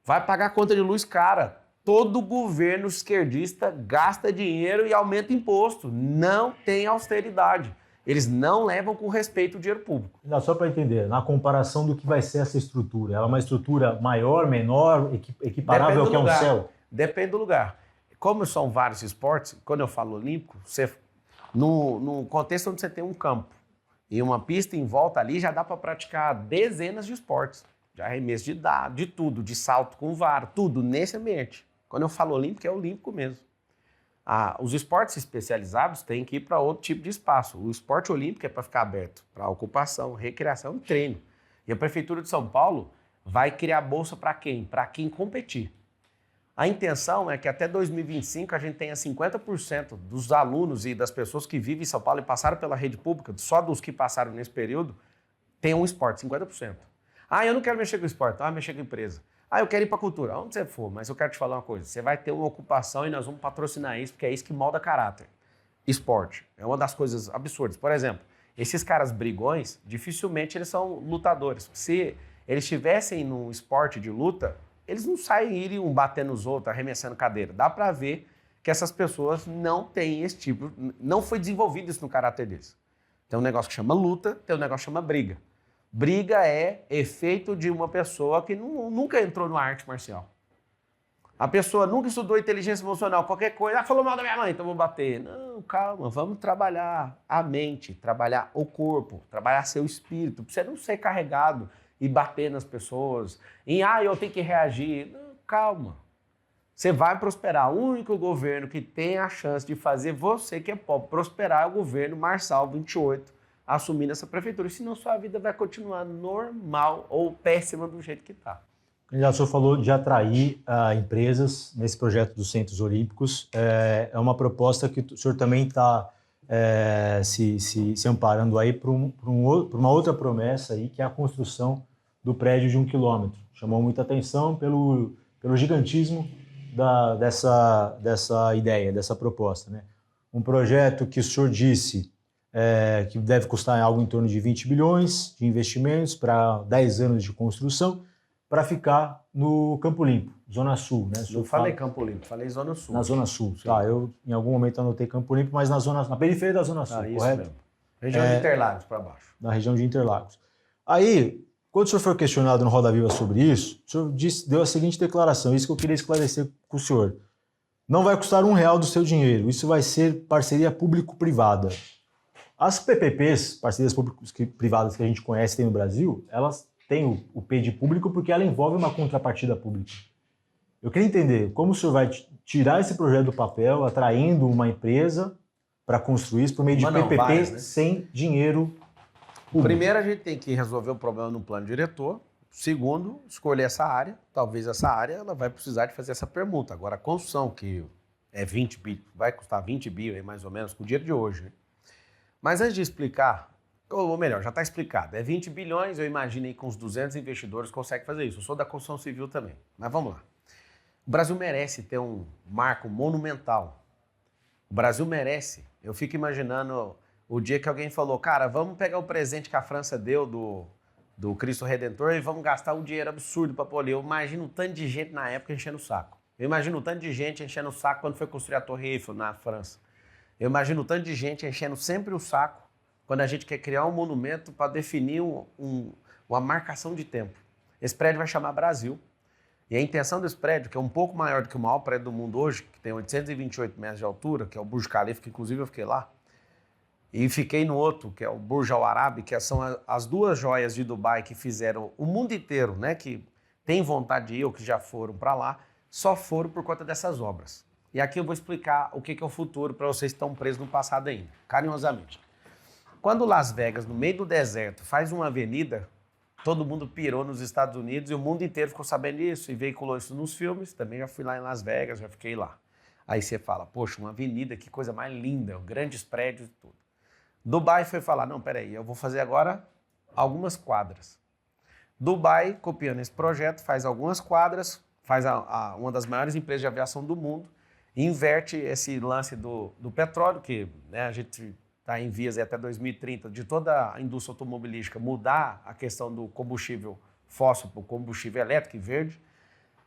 Vai pagar conta de luz cara. Todo governo esquerdista gasta dinheiro e aumenta imposto. Não tem austeridade. Eles não levam com respeito o dinheiro público. Só para entender, na comparação do que vai ser essa estrutura, ela é uma estrutura maior, menor, equiparável ao que é um céu? Depende do lugar. Como são vários esportes, quando eu falo olímpico, no contexto onde você tem um campo e uma pista em volta ali, já dá para praticar dezenas de esportes. De arremesso de tudo, de salto com vara, tudo nesse ambiente. Quando eu falo olímpico, é olímpico mesmo. Os esportes especializados têm que ir para outro tipo de espaço. O esporte olímpico é para ficar aberto, para ocupação, recreação e treino. E a Prefeitura de São Paulo vai criar bolsa para quem? Para quem competir. A intenção é que até 2025 a gente tenha 50% dos alunos e das pessoas que vivem em São Paulo e passaram pela rede pública, só dos que passaram nesse período, tenham um esporte, 50%. Eu não quero mexer com o esporte, mexer com a empresa. Eu quero ir para a cultura, onde você for, mas eu quero te falar uma coisa, você vai ter uma ocupação e nós vamos patrocinar isso, porque é isso que molda caráter. Esporte é uma das coisas absurdas. Por exemplo, esses caras brigões, dificilmente eles são lutadores. Se eles estivessem num esporte de luta, eles não iriam bater nos outros, arremessando cadeira. Dá para ver que essas pessoas não têm esse tipo, não foi desenvolvido isso no caráter deles. Tem um negócio que chama luta, tem um negócio que chama briga. Briga é efeito de uma pessoa que nunca entrou numa arte marcial. A pessoa nunca estudou inteligência emocional, qualquer coisa, falou mal da minha mãe, então vou bater. Não, calma, vamos trabalhar a mente, trabalhar o corpo, trabalhar seu espírito, para você não ser carregado e bater nas pessoas, eu tenho que reagir. Não, calma. Você vai prosperar. O único governo que tem a chance de fazer você, que é pobre, prosperar é o governo Marçal 28, assumindo essa prefeitura. Senão sua vida vai continuar normal ou péssima do jeito que está. O senhor falou de atrair empresas nesse projeto dos Centros Olímpicos. É uma proposta que o senhor também está se amparando aí por uma outra promessa aí, que é a construção do prédio de 1 quilômetro. Chamou muita atenção pelo gigantismo dessa ideia, dessa proposta, né? Um projeto que o senhor disse que deve custar algo em torno de 20 bilhões de investimentos para 10 anos de construção, para ficar no Campo Limpo, Zona Sul, né? Não falei Campo Limpo, falei Zona Sul. Na Zona Sul, sim. Tá, eu em algum momento anotei Campo Limpo, mas na periferia da Zona Sul, correto? Mesmo. Região de Interlagos para baixo. Na região de Interlagos. Aí, quando o senhor foi questionado no Roda Viva sobre isso, o senhor deu a seguinte declaração, isso que eu queria esclarecer com o senhor. Não vai custar R$1 do seu dinheiro, isso vai ser parceria público-privada. As PPPs, parcerias públicas-privadas que a gente conhece tem no Brasil, elas têm o P de público porque ela envolve uma contrapartida pública. Eu queria entender como o senhor vai tirar esse projeto do papel, atraindo uma empresa para construir isso por meio de PPP várias, né? sem dinheiro público. Primeiro, a gente tem que resolver o problema no plano diretor. Segundo, escolher essa área. Talvez essa área ela vai precisar de fazer essa permuta. Agora, a construção, que é 20 bi, vai custar 20 bi, mais ou menos, com o dinheiro de hoje. Né? Mas antes de explicar, ou melhor, já está explicado. É 20 bilhões, eu imagino aí com uns 200 investidores conseguem fazer isso. Eu sou da construção civil também. Mas vamos lá. O Brasil merece ter um marco monumental. O Brasil merece. Eu fico imaginando o dia que alguém falou, cara, vamos pegar o presente que a França deu do Cristo Redentor e vamos gastar um dinheiro absurdo para polir. Eu imagino um tanto de gente na época enchendo o saco. Eu imagino um tanto de gente enchendo o saco quando foi construir a Torre Eiffel na França. Eu imagino um tanto de gente enchendo sempre o saco quando a gente quer criar um monumento para definir uma marcação de tempo. Esse prédio vai chamar Brasil. E a intenção desse prédio, que é um pouco maior do que o maior prédio do mundo hoje, que tem 828 metros de altura, que é o Burj Khalifa, que inclusive eu fiquei lá, e fiquei no outro, que é o Burj Al Arab, que são as duas joias de Dubai que fizeram o mundo inteiro, né, que tem vontade de ir ou que já foram para lá, só foram por conta dessas obras. E aqui eu vou explicar o que é o futuro para vocês que estão presos no passado ainda, carinhosamente. Quando Las Vegas, no meio do deserto, faz uma avenida, todo mundo pirou nos Estados Unidos e o mundo inteiro ficou sabendo disso e veiculou isso nos filmes. Também já fui lá em Las Vegas, já fiquei lá. Aí você fala, poxa, uma avenida, que coisa mais linda, grandes prédios e tudo. Dubai foi falar, não, peraí, eu vou fazer agora algumas quadras. Dubai, copiando esse projeto, faz algumas quadras, faz uma das maiores empresas de aviação do mundo, inverte esse lance do petróleo, que né, a gente está em vias até 2030, de toda a indústria automobilística mudar a questão do combustível fóssil para o combustível elétrico e verde.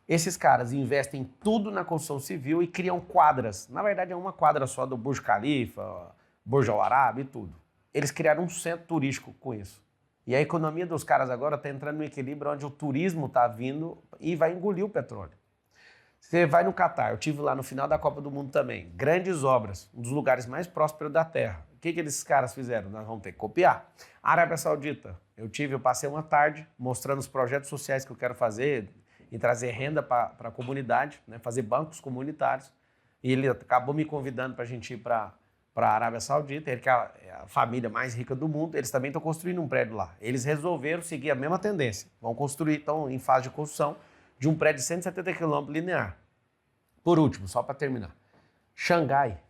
Esses caras investem tudo na construção civil e criam quadras. Na verdade, é uma quadra só do Burj Khalifa, Burj Al Arab e tudo. Eles criaram um centro turístico com isso. E a economia dos caras agora está entrando no equilíbrio onde o turismo está vindo e vai engolir o petróleo. Você vai no Catar, eu estive lá no final da Copa do Mundo também. Grandes obras, um dos lugares mais prósperos da Terra. O que esses caras fizeram? Nós vamos ter que copiar. Arábia Saudita, eu passei uma tarde mostrando os projetos sociais que eu quero fazer e trazer renda para a comunidade, né, fazer bancos comunitários. E ele acabou me convidando para a gente ir para a Arábia Saudita, ele que é a família mais rica do mundo, eles também estão construindo um prédio lá. Eles resolveram seguir a mesma tendência. Vão construir, estão em fase de construção, de um prédio de 170 km linear. Por último, só para terminar, Xangai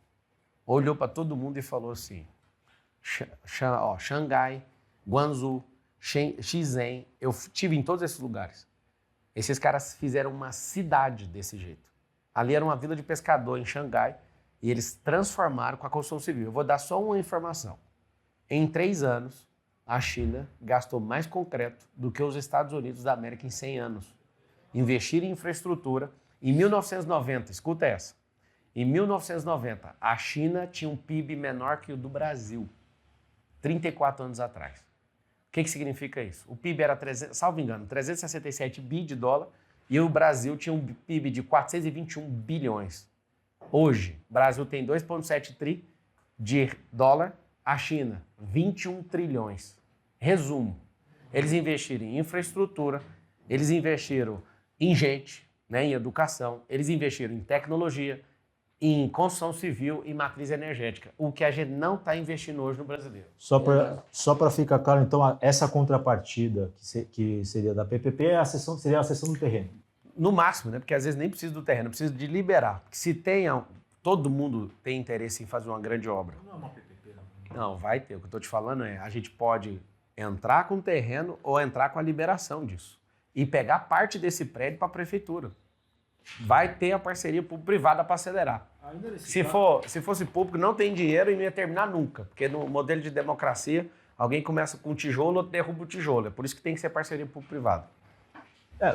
olhou para todo mundo e falou assim, Xangai, Guangzhou, Shenzhen, eu estive em todos esses lugares. Esses caras fizeram uma cidade desse jeito. Ali era uma vila de pescador em Xangai e eles transformaram com a construção civil. Eu vou dar só uma informação. Em 3 anos, a China gastou mais concreto do que os Estados Unidos da América em 100 anos. Investir em infraestrutura. Em 1990, escuta essa, em 1990, a China tinha um PIB menor que o do Brasil, 34 anos atrás. O que significa isso? O PIB era, salvo engano, 367 bi de dólar e o Brasil tinha um PIB de 421 bilhões. Hoje, o Brasil tem 2,7 tri de dólar, a China, 21 trilhões. Resumo, eles investiram em infraestrutura, eles investiram em gente, né, em educação, eles investiram em tecnologia, em construção civil e matriz energética, o que a gente não está investindo hoje no brasileiro. Só para ficar claro, então, essa contrapartida que seria da PPP seria a cessão do terreno. No máximo, né, porque às vezes nem precisa do terreno, precisa de liberar. Porque se todo mundo tem interesse em fazer uma grande obra. Não é uma PPP, não, vai ter. O que eu estou te falando é, a gente pode entrar com o terreno ou entrar com a liberação disso. E pegar parte desse prédio para a prefeitura. Vai ter a parceria público-privada para acelerar. Se fosse público, não tem dinheiro e não ia terminar nunca. Porque no modelo de democracia, alguém começa com um tijolo, outro derruba o tijolo. É por isso que tem que ser parceria público-privada.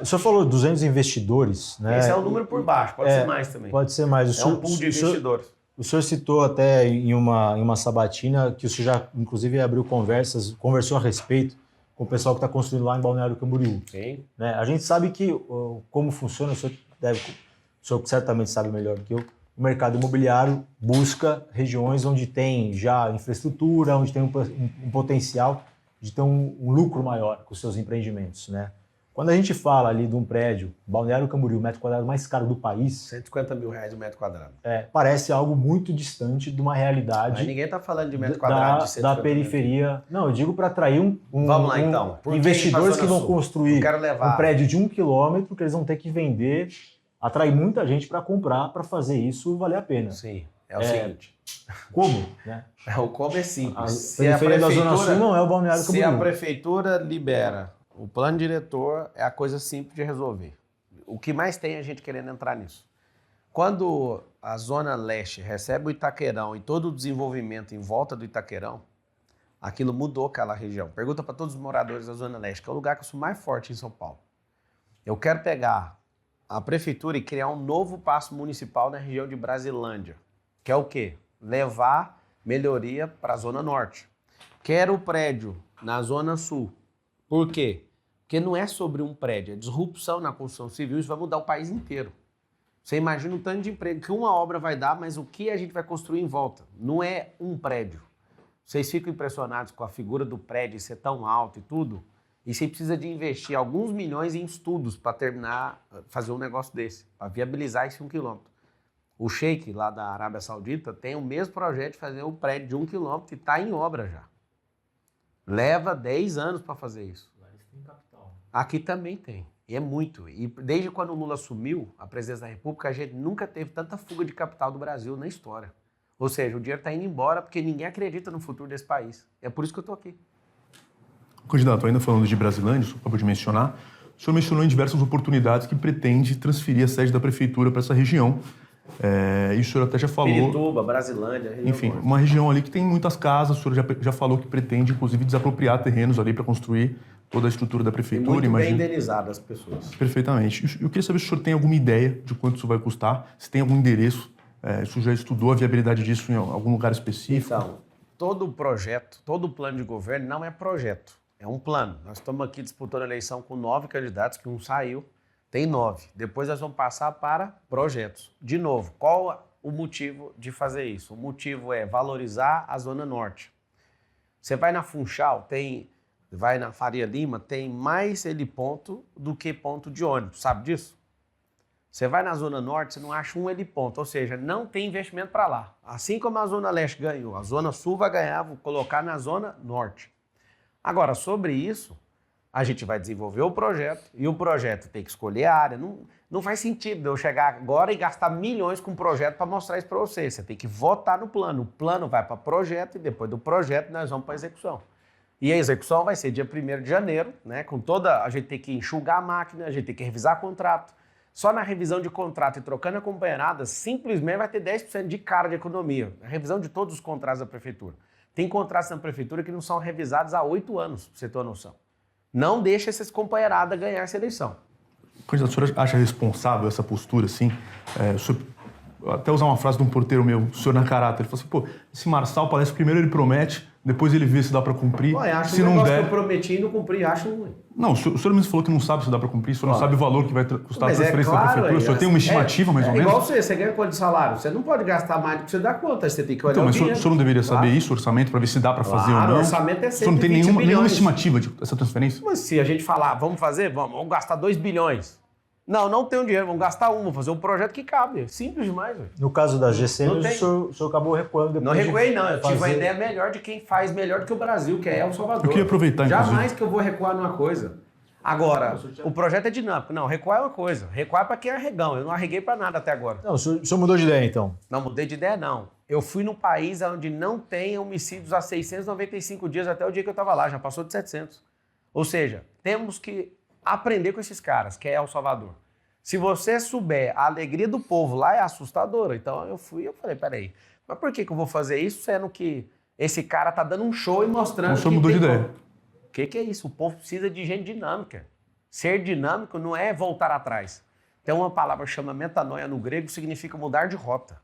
O senhor falou 200 investidores, né? Esse é o número por baixo, pode ser mais também. Pode ser mais. É um pool de investidores. O senhor citou até em uma sabatina que o senhor já, inclusive, abriu conversou a respeito com o pessoal que está construindo lá em Balneário Camboriú. Sim. Né? A gente sabe que como funciona, o senhor certamente sabe melhor do que eu, o mercado imobiliário busca regiões onde tem já infraestrutura, onde tem um potencial de ter um lucro maior com os seus empreendimentos, né? Quando a gente fala ali de um prédio, Balneário Camboriú, o metro quadrado mais caro do país, 150 mil reais o metro quadrado. parece algo muito distante de uma realidade. Mas ninguém está falando de metro quadrado de 150 da periferia. Não, eu digo para atrair Vamos lá, então. investidores que vão Sul? construir levar um prédio de 1 quilômetro, que eles vão ter que vender, atrair muita gente para comprar, para fazer isso valer a pena. Sim, é o seguinte. Como? Né? O como é simples. A periferia da Zona Sul não é o Balneário Camboriú. Se a prefeitura libera o plano diretor, é a coisa simples de resolver. O que mais tem é a gente querendo entrar nisso. Quando a Zona Leste recebe o Itaquerão e todo o desenvolvimento em volta do Itaquerão, aquilo mudou aquela região. Pergunta para todos os moradores da Zona Leste, que é o lugar que eu sou mais forte em São Paulo. Eu quero pegar a prefeitura e criar um novo paço municipal na região de Brasilândia, que é o quê? Levar melhoria para a Zona Norte. Quero o prédio na Zona Sul. Por quê? Porque não é sobre um prédio, é disrupção na construção civil, isso vai mudar o país inteiro. Você imagina o tanto de emprego que uma obra vai dar, mas o que a gente vai construir em volta? Não é um prédio. Vocês ficam impressionados com a figura do prédio ser tão alto e tudo, e você precisa de investir alguns milhões em estudos para terminar, fazer um negócio desse, para viabilizar esse 1 quilômetro. O Sheik, lá da Arábia Saudita, tem o mesmo projeto de fazer um prédio de 1 quilômetro e está em obra já. Leva 10 anos para fazer isso. Aqui também tem. E é muito. E desde quando o Lula assumiu a presidência da República, a gente nunca teve tanta fuga de capital do Brasil na história. Ou seja, o dinheiro está indo embora porque ninguém acredita no futuro desse país. É por isso que eu estou aqui. Candidato, ainda falando de Brasilândia, só acabou de mencionar, o senhor mencionou em diversas oportunidades que pretende transferir a sede da prefeitura para essa região. E o senhor até já falou... Pirituba, Brasilândia... Enfim, uma região ali que tem muitas casas, o senhor já falou que pretende, inclusive, desapropriar terrenos ali para construir toda a estrutura da prefeitura. E muito bem indenizado as pessoas. Perfeitamente. Eu queria saber se o senhor tem alguma ideia de quanto isso vai custar, se tem algum endereço, se o senhor já estudou a viabilidade disso em algum lugar específico. Então, todo projeto, todo plano de governo não é projeto, é um plano. Nós estamos aqui disputando a eleição com 9 candidatos, que um saiu, tem 9. Depois nós vamos passar para projetos. De novo, qual o motivo de fazer isso? O motivo é valorizar a Zona Norte. Você vai na Funchal, vai na Faria Lima, tem mais heliponto do que ponto de ônibus, sabe disso? Você vai na Zona Norte, você não acha um heliponto, ou seja, não tem investimento para lá. Assim como a Zona Leste ganhou, a Zona Sul vai ganhar, vou colocar na Zona Norte. Agora, sobre isso, a gente vai desenvolver o projeto e o projeto tem que escolher a área. Não faz sentido eu chegar agora e gastar milhões com um projeto para mostrar isso para você. Você tem que votar no plano. O plano vai para projeto e depois do projeto nós vamos para a execução. E a execução vai ser dia 1º de janeiro, né? A gente tem que enxugar a máquina, a gente tem que revisar contrato. Só na revisão de contrato e trocando a companheirada, simplesmente vai ter 10% de cara de economia. A revisão de todos os contratos da prefeitura. Tem contratos na prefeitura que não são revisados há 8 anos, pra você ter uma noção. Não deixa essas companheiradas ganhar essa eleição. Candidato, o senhor acha responsável essa postura, assim? O senhor, até usar uma frase de um porteiro meu, o senhor na carata, ele falou assim, pô, esse Marçal parece que primeiro ele promete, depois ele vê se dá para cumprir. Acho se um não der... que eu prometi e não cumpri, acho ruim. Não, o senhor mesmo falou que não sabe se dá para cumprir, o senhor não sabe o valor que vai custar a transferência da prefeitura, o senhor tem uma estimativa mais ou menos? Igual você ganha quanto de salário, você não pode gastar mais do que você dá conta, você tem que olhar então, mas o dinheiro. O senhor não deveria saber isso, o orçamento, para ver se dá para fazer ou não? O orçamento é 120 o senhor não tem nenhuma bilhões. estimativa dessa transferência? Mas se a gente falar, vamos fazer, vamos gastar 2 bilhões. Não tenho dinheiro, vamos gastar vamos fazer um projeto que cabe. Simples demais, velho. No caso das GCMs, o senhor acabou recuando depois. Não recuei, não. Eu tive uma ideia melhor de quem faz melhor do que o Brasil, que é El Salvador. Eu queria aproveitar, inclusive. Jamais que eu vou recuar numa coisa. Agora, o projeto é dinâmico. Não, recuar é uma coisa. Recuar é para quem é arregão. Eu não arreguei para nada até agora. Não, o senhor mudou de ideia, então? Não mudei de ideia, não. Eu fui num país onde não tem homicídios há 695 dias até o dia que eu estava lá. Já passou de 700. Ou seja, temos que aprender com esses caras, que é El Salvador. Se você souber, a alegria do povo lá é assustadora. Então eu falei, peraí, mas por que eu vou fazer isso sendo que esse cara tá dando um show e mostrando que... O senhor mudou de ideia. O que é isso? O povo precisa de gente dinâmica. Ser dinâmico não é voltar atrás. Tem uma palavra que chama metanoia no grego, significa mudar de rota.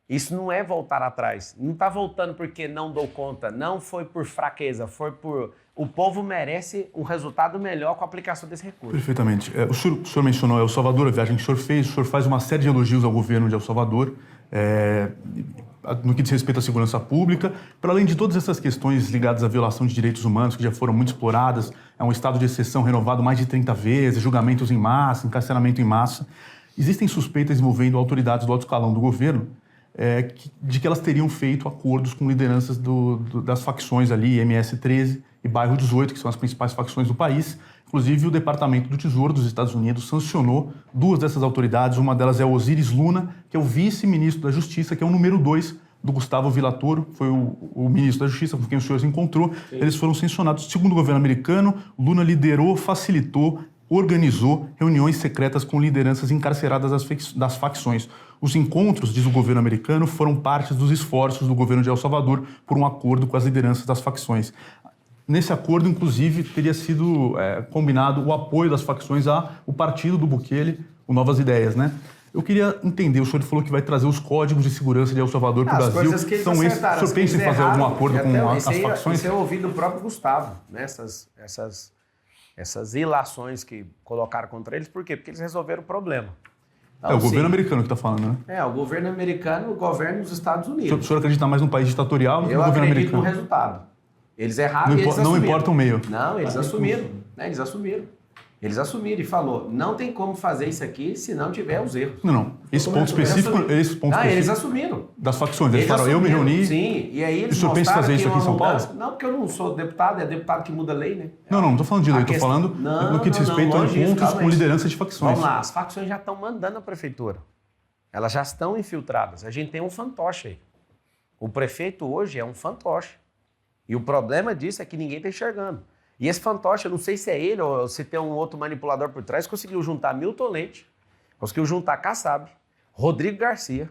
Isso não é voltar atrás. Não está voltando porque não dou conta. Não foi por fraqueza, foi por... O povo merece um resultado melhor com a aplicação desse recurso. Perfeitamente. O senhor mencionou El Salvador, a viagem que o senhor fez. O senhor faz uma série de elogios ao governo de El Salvador, no que diz respeito à segurança pública. Para além de todas essas questões ligadas à violação de direitos humanos, que já foram muito exploradas, é um estado de exceção renovado mais de 30 vezes, julgamentos em massa, encarceramento em massa. Existem suspeitas envolvendo autoridades do alto escalão do governo de que elas teriam feito acordos com lideranças das facções ali, MS-13 e Bairro 18, que são as principais facções do país. Inclusive, o Departamento do Tesouro dos Estados Unidos sancionou 2 dessas autoridades. Uma delas é o Osiris Luna, que é o vice-ministro da Justiça, que é o número 2 do Gustavo Villatoro, foi o ministro da Justiça com quem o senhor se encontrou. Sim. Eles foram sancionados. Segundo o governo americano, Luna liderou, facilitou, organizou reuniões secretas com lideranças encarceradas das facções. Os encontros, diz o governo americano, foram parte dos esforços do governo de El Salvador por um acordo com as lideranças das facções. Nesse acordo, inclusive, teria sido combinado o apoio das facções ao partido do Bukele, o Novas Ideias, né? Eu queria entender, o senhor falou que vai trazer os códigos de segurança de El Salvador para o Brasil. Coisas que São esses. O senhor pensa em fazer algum acordo com as facções? Isso eu ouvi do próprio Gustavo, né? Essas ilações que colocaram contra eles. Por quê? Porque eles resolveram o problema. Então, o governo americano que está falando, né? O governo americano, o governo dos Estados Unidos. O senhor acredita mais num país ditatorial do que no governo americano? Eu acredito no resultado. Eles erraram e eles assumiram. Não importa o meio. Não, eles assumiram. Eles assumiram. Eles assumiram e falou, não tem como fazer isso aqui se não tiver os erros. Não. Esse ponto específico... Eles assumiram. Das facções. Eles falaram, eu me reuni... Sim, e aí eles o senhor pensa em fazer isso aqui em São Paulo? Não, porque eu não sou deputado, é deputado que muda a lei, né? Não estou falando de lei, estou falando no que diz respeito a encontros com liderança de facções. Vamos lá, as facções já estão mandando a prefeitura. Elas já estão infiltradas. A gente tem um fantoche aí. O prefeito hoje é um fantoche. E o problema disso é que ninguém está enxergando. E esse fantoche, eu não sei se é ele ou se tem um outro manipulador por trás, conseguiu juntar Milton Leite, conseguiu juntar Kassab, Rodrigo Garcia,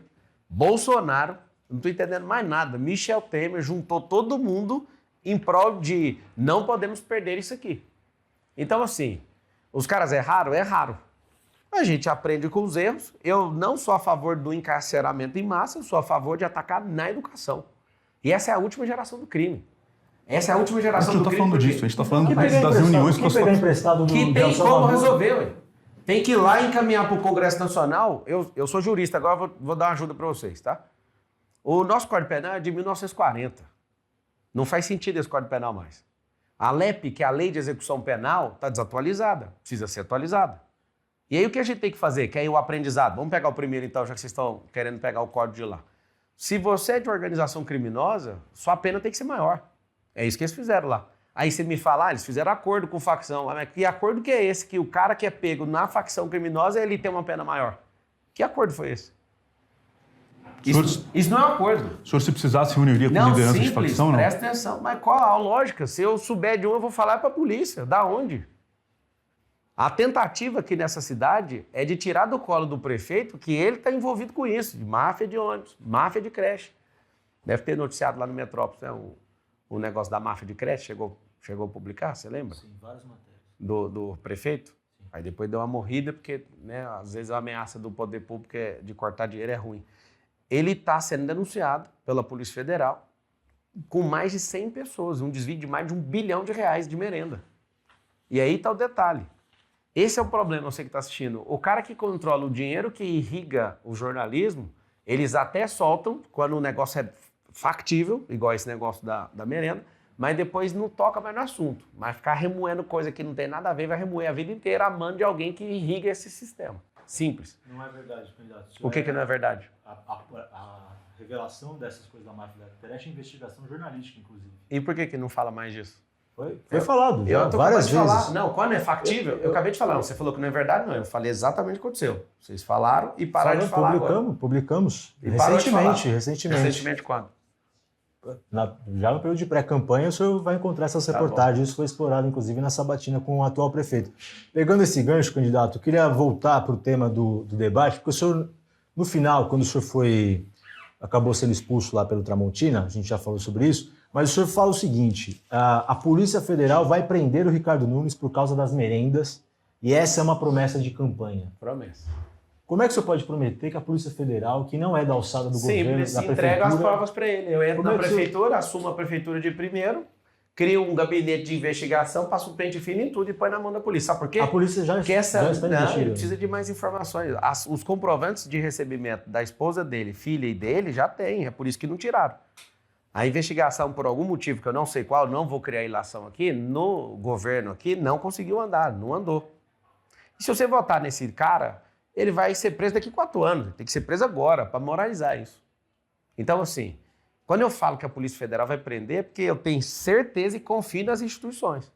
Bolsonaro, não estou entendendo mais nada, Michel Temer, juntou todo mundo em prol de não podemos perder isso aqui. Então, assim, os caras erraram? Erraram. A gente aprende com os erros. Eu não sou a favor do encarceramento em massa, eu sou a favor de atacar na educação. E essa é a última geração do crime. Essa é a última geração do crime. A gente não está falando disso, a gente está falando das reuniões com as facções. Que tem como resolver, ué. Tem que ir lá e encaminhar para o Congresso Nacional. Eu sou jurista, agora vou dar uma ajuda para vocês, tá? O nosso Código Penal é de 1940. Não faz sentido esse Código Penal mais. A LEP, que é a Lei de Execução Penal, está desatualizada, precisa ser atualizada. E aí o que a gente tem que fazer? Que é o aprendizado. Vamos pegar o primeiro então, já que vocês estão querendo pegar o código de lá. Se você é de organização criminosa, sua pena tem que ser maior. É isso que eles fizeram lá. Aí você me fala, eles fizeram acordo com facção. Mas que acordo que é esse? Que o cara que é pego na facção criminosa, ele tem uma pena maior. Que acordo foi esse? Isso não é um acordo. O senhor, se precisasse, se reuniria com liderança de facção, não? Presta atenção. Mas qual a lógica? Se eu souber de um, eu vou falar para a polícia. Da onde? A tentativa aqui nessa cidade é de tirar do colo do prefeito que ele está envolvido com isso, de máfia de ônibus, máfia de creche. Deve ter noticiado lá no Metrópolis, né? O negócio da máfia de creche chegou a publicar, você lembra? Sim, várias matérias. Do prefeito? Sim. Aí depois deu uma morrida, porque né, às vezes a ameaça do poder público de cortar dinheiro é ruim. Ele está sendo denunciado pela Polícia Federal com mais de 100 pessoas, um desvio de mais de R$1 bilhão de merenda. E aí está o detalhe. Esse é o problema, você que está assistindo. O cara que controla o dinheiro que irriga o jornalismo, eles até soltam quando o negócio é factível, igual esse negócio da merenda, mas depois não toca mais no assunto. Mas ficar remoendo coisa que não tem nada a ver, vai remoer a vida inteira a mão de alguém que irriga esse sistema. Simples. Não é verdade, candidato. O que não é verdade? A revelação dessas coisas da máfia da internet é investigação jornalística, inclusive. E por que não fala mais disso? Foi falado já, várias vezes. Não, quando é factível, eu acabei de falar. Não, você falou que não é verdade, não. Eu falei exatamente o que aconteceu. Vocês falaram e pararam de falar Publicamos. E Recentemente. Recentemente quando? Já no período de pré-campanha, o senhor vai encontrar essas reportagens. Isso foi explorado, inclusive, na sabatina com o atual prefeito. Pegando esse gancho, candidato, eu queria voltar para o tema do debate, porque o senhor, no final, quando o senhor acabou sendo expulso lá pelo Tramontina, a gente já falou sobre isso, mas o senhor fala o seguinte, a Polícia Federal vai prender o Ricardo Nunes por causa das merendas, e essa é uma promessa de campanha. Promessa. Como é que o senhor pode prometer que a Polícia Federal, que não é da alçada do governo, Simples, da entrega prefeitura... as provas para ele. Eu entro Como na é que prefeitura, assumo a prefeitura de primeiro, crio um gabinete de investigação, passo um pente fino em tudo e põe na mão da polícia. Sabe por quê? A polícia já Porque está não, ele investindo. precisa de mais informações. Os comprovantes de recebimento da esposa dele, filha e dele, já tem. É por isso que não tiraram. A investigação, por algum motivo que eu não sei qual, não vou criar ilação aqui, no governo aqui, não conseguiu andar, não andou. E se você votar nesse cara, ele vai ser preso daqui 4 anos. Tem que ser preso agora, para moralizar isso. Então, assim, quando eu falo que a Polícia Federal vai prender, é porque eu tenho certeza e confio nas instituições.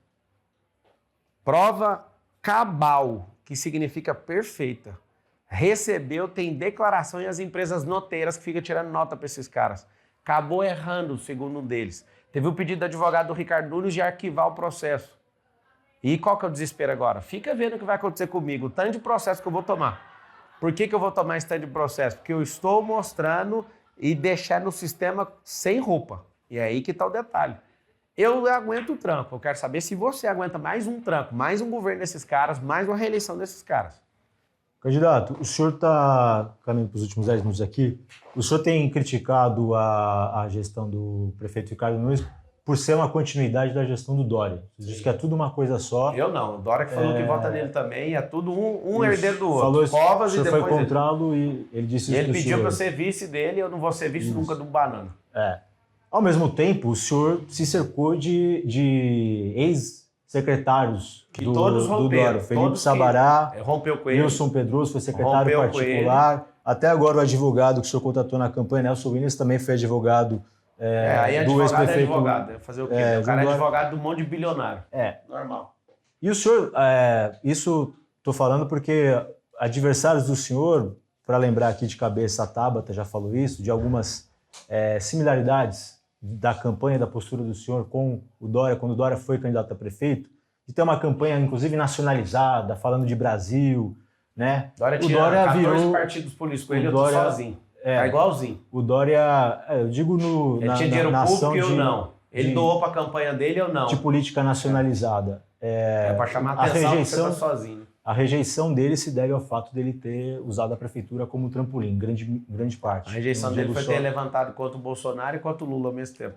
Prova cabal, que significa perfeita. Recebeu, tem declaração e as empresas noteiras que ficam tirando nota para esses caras. Acabou errando, segundo um deles. Teve o pedido do advogado do Ricardo Nunes de arquivar o processo. E qual que é o desespero agora? Fica vendo o que vai acontecer comigo, o tanto de processo que eu vou tomar. Por que eu vou tomar esse tanto de processo? Porque eu estou mostrando e deixando o sistema sem roupa. E é aí que está o detalhe. Eu aguento o tranco. Eu quero saber se você aguenta mais um tranco, mais um governo desses caras, mais uma reeleição desses caras. Candidato, o senhor está caminhando para os últimos 10 minutos aqui. O senhor tem criticado a gestão do prefeito Ricardo Nunes por ser uma continuidade da gestão do Dória. Você diz que é tudo uma coisa só. Eu não. O Dória que falou que vota nele também. É tudo um herdeiro do outro. Falou isso, Covas o e senhor depois foi encontrá-lo e ele disse isso. ele pediu para para eu ser vice dele. Eu não vou ser vice nunca do Banana. Ao mesmo tempo, o senhor se cercou de ex-secretários do Dória. Felipe Sabará, rompeu com ele. Wilson Pedroso foi secretário particular. Até agora o advogado que o senhor contratou na campanha, Nelson Williams, também foi advogado aí do ex-prefeito. É advogado. Fazer o quê? O cara é advogado de um monte de bilionário. Normal. E o senhor, isso estou falando porque adversários do senhor, para lembrar aqui de cabeça, a Tabata já falou isso, de algumas similaridades da campanha, da postura do senhor com o Dória, quando o Dória foi candidato a prefeito, de ter uma campanha, inclusive, nacionalizada, falando de Brasil, né? Dória o tinha Dória 14 virou partidos políticos, ele eu Dória, tô sozinho. Tá igualzinho. O Dória, eu digo ele tinha dinheiro na público ação e eu não. Ele doou para a campanha dele ou não. De política nacionalizada. Para chamar a atenção que você tá sozinho. A rejeição dele se deve ao fato dele ter usado a prefeitura como trampolim, grande parte. A rejeição dele foi ter levantado contra o Bolsonaro e contra o Lula ao mesmo tempo.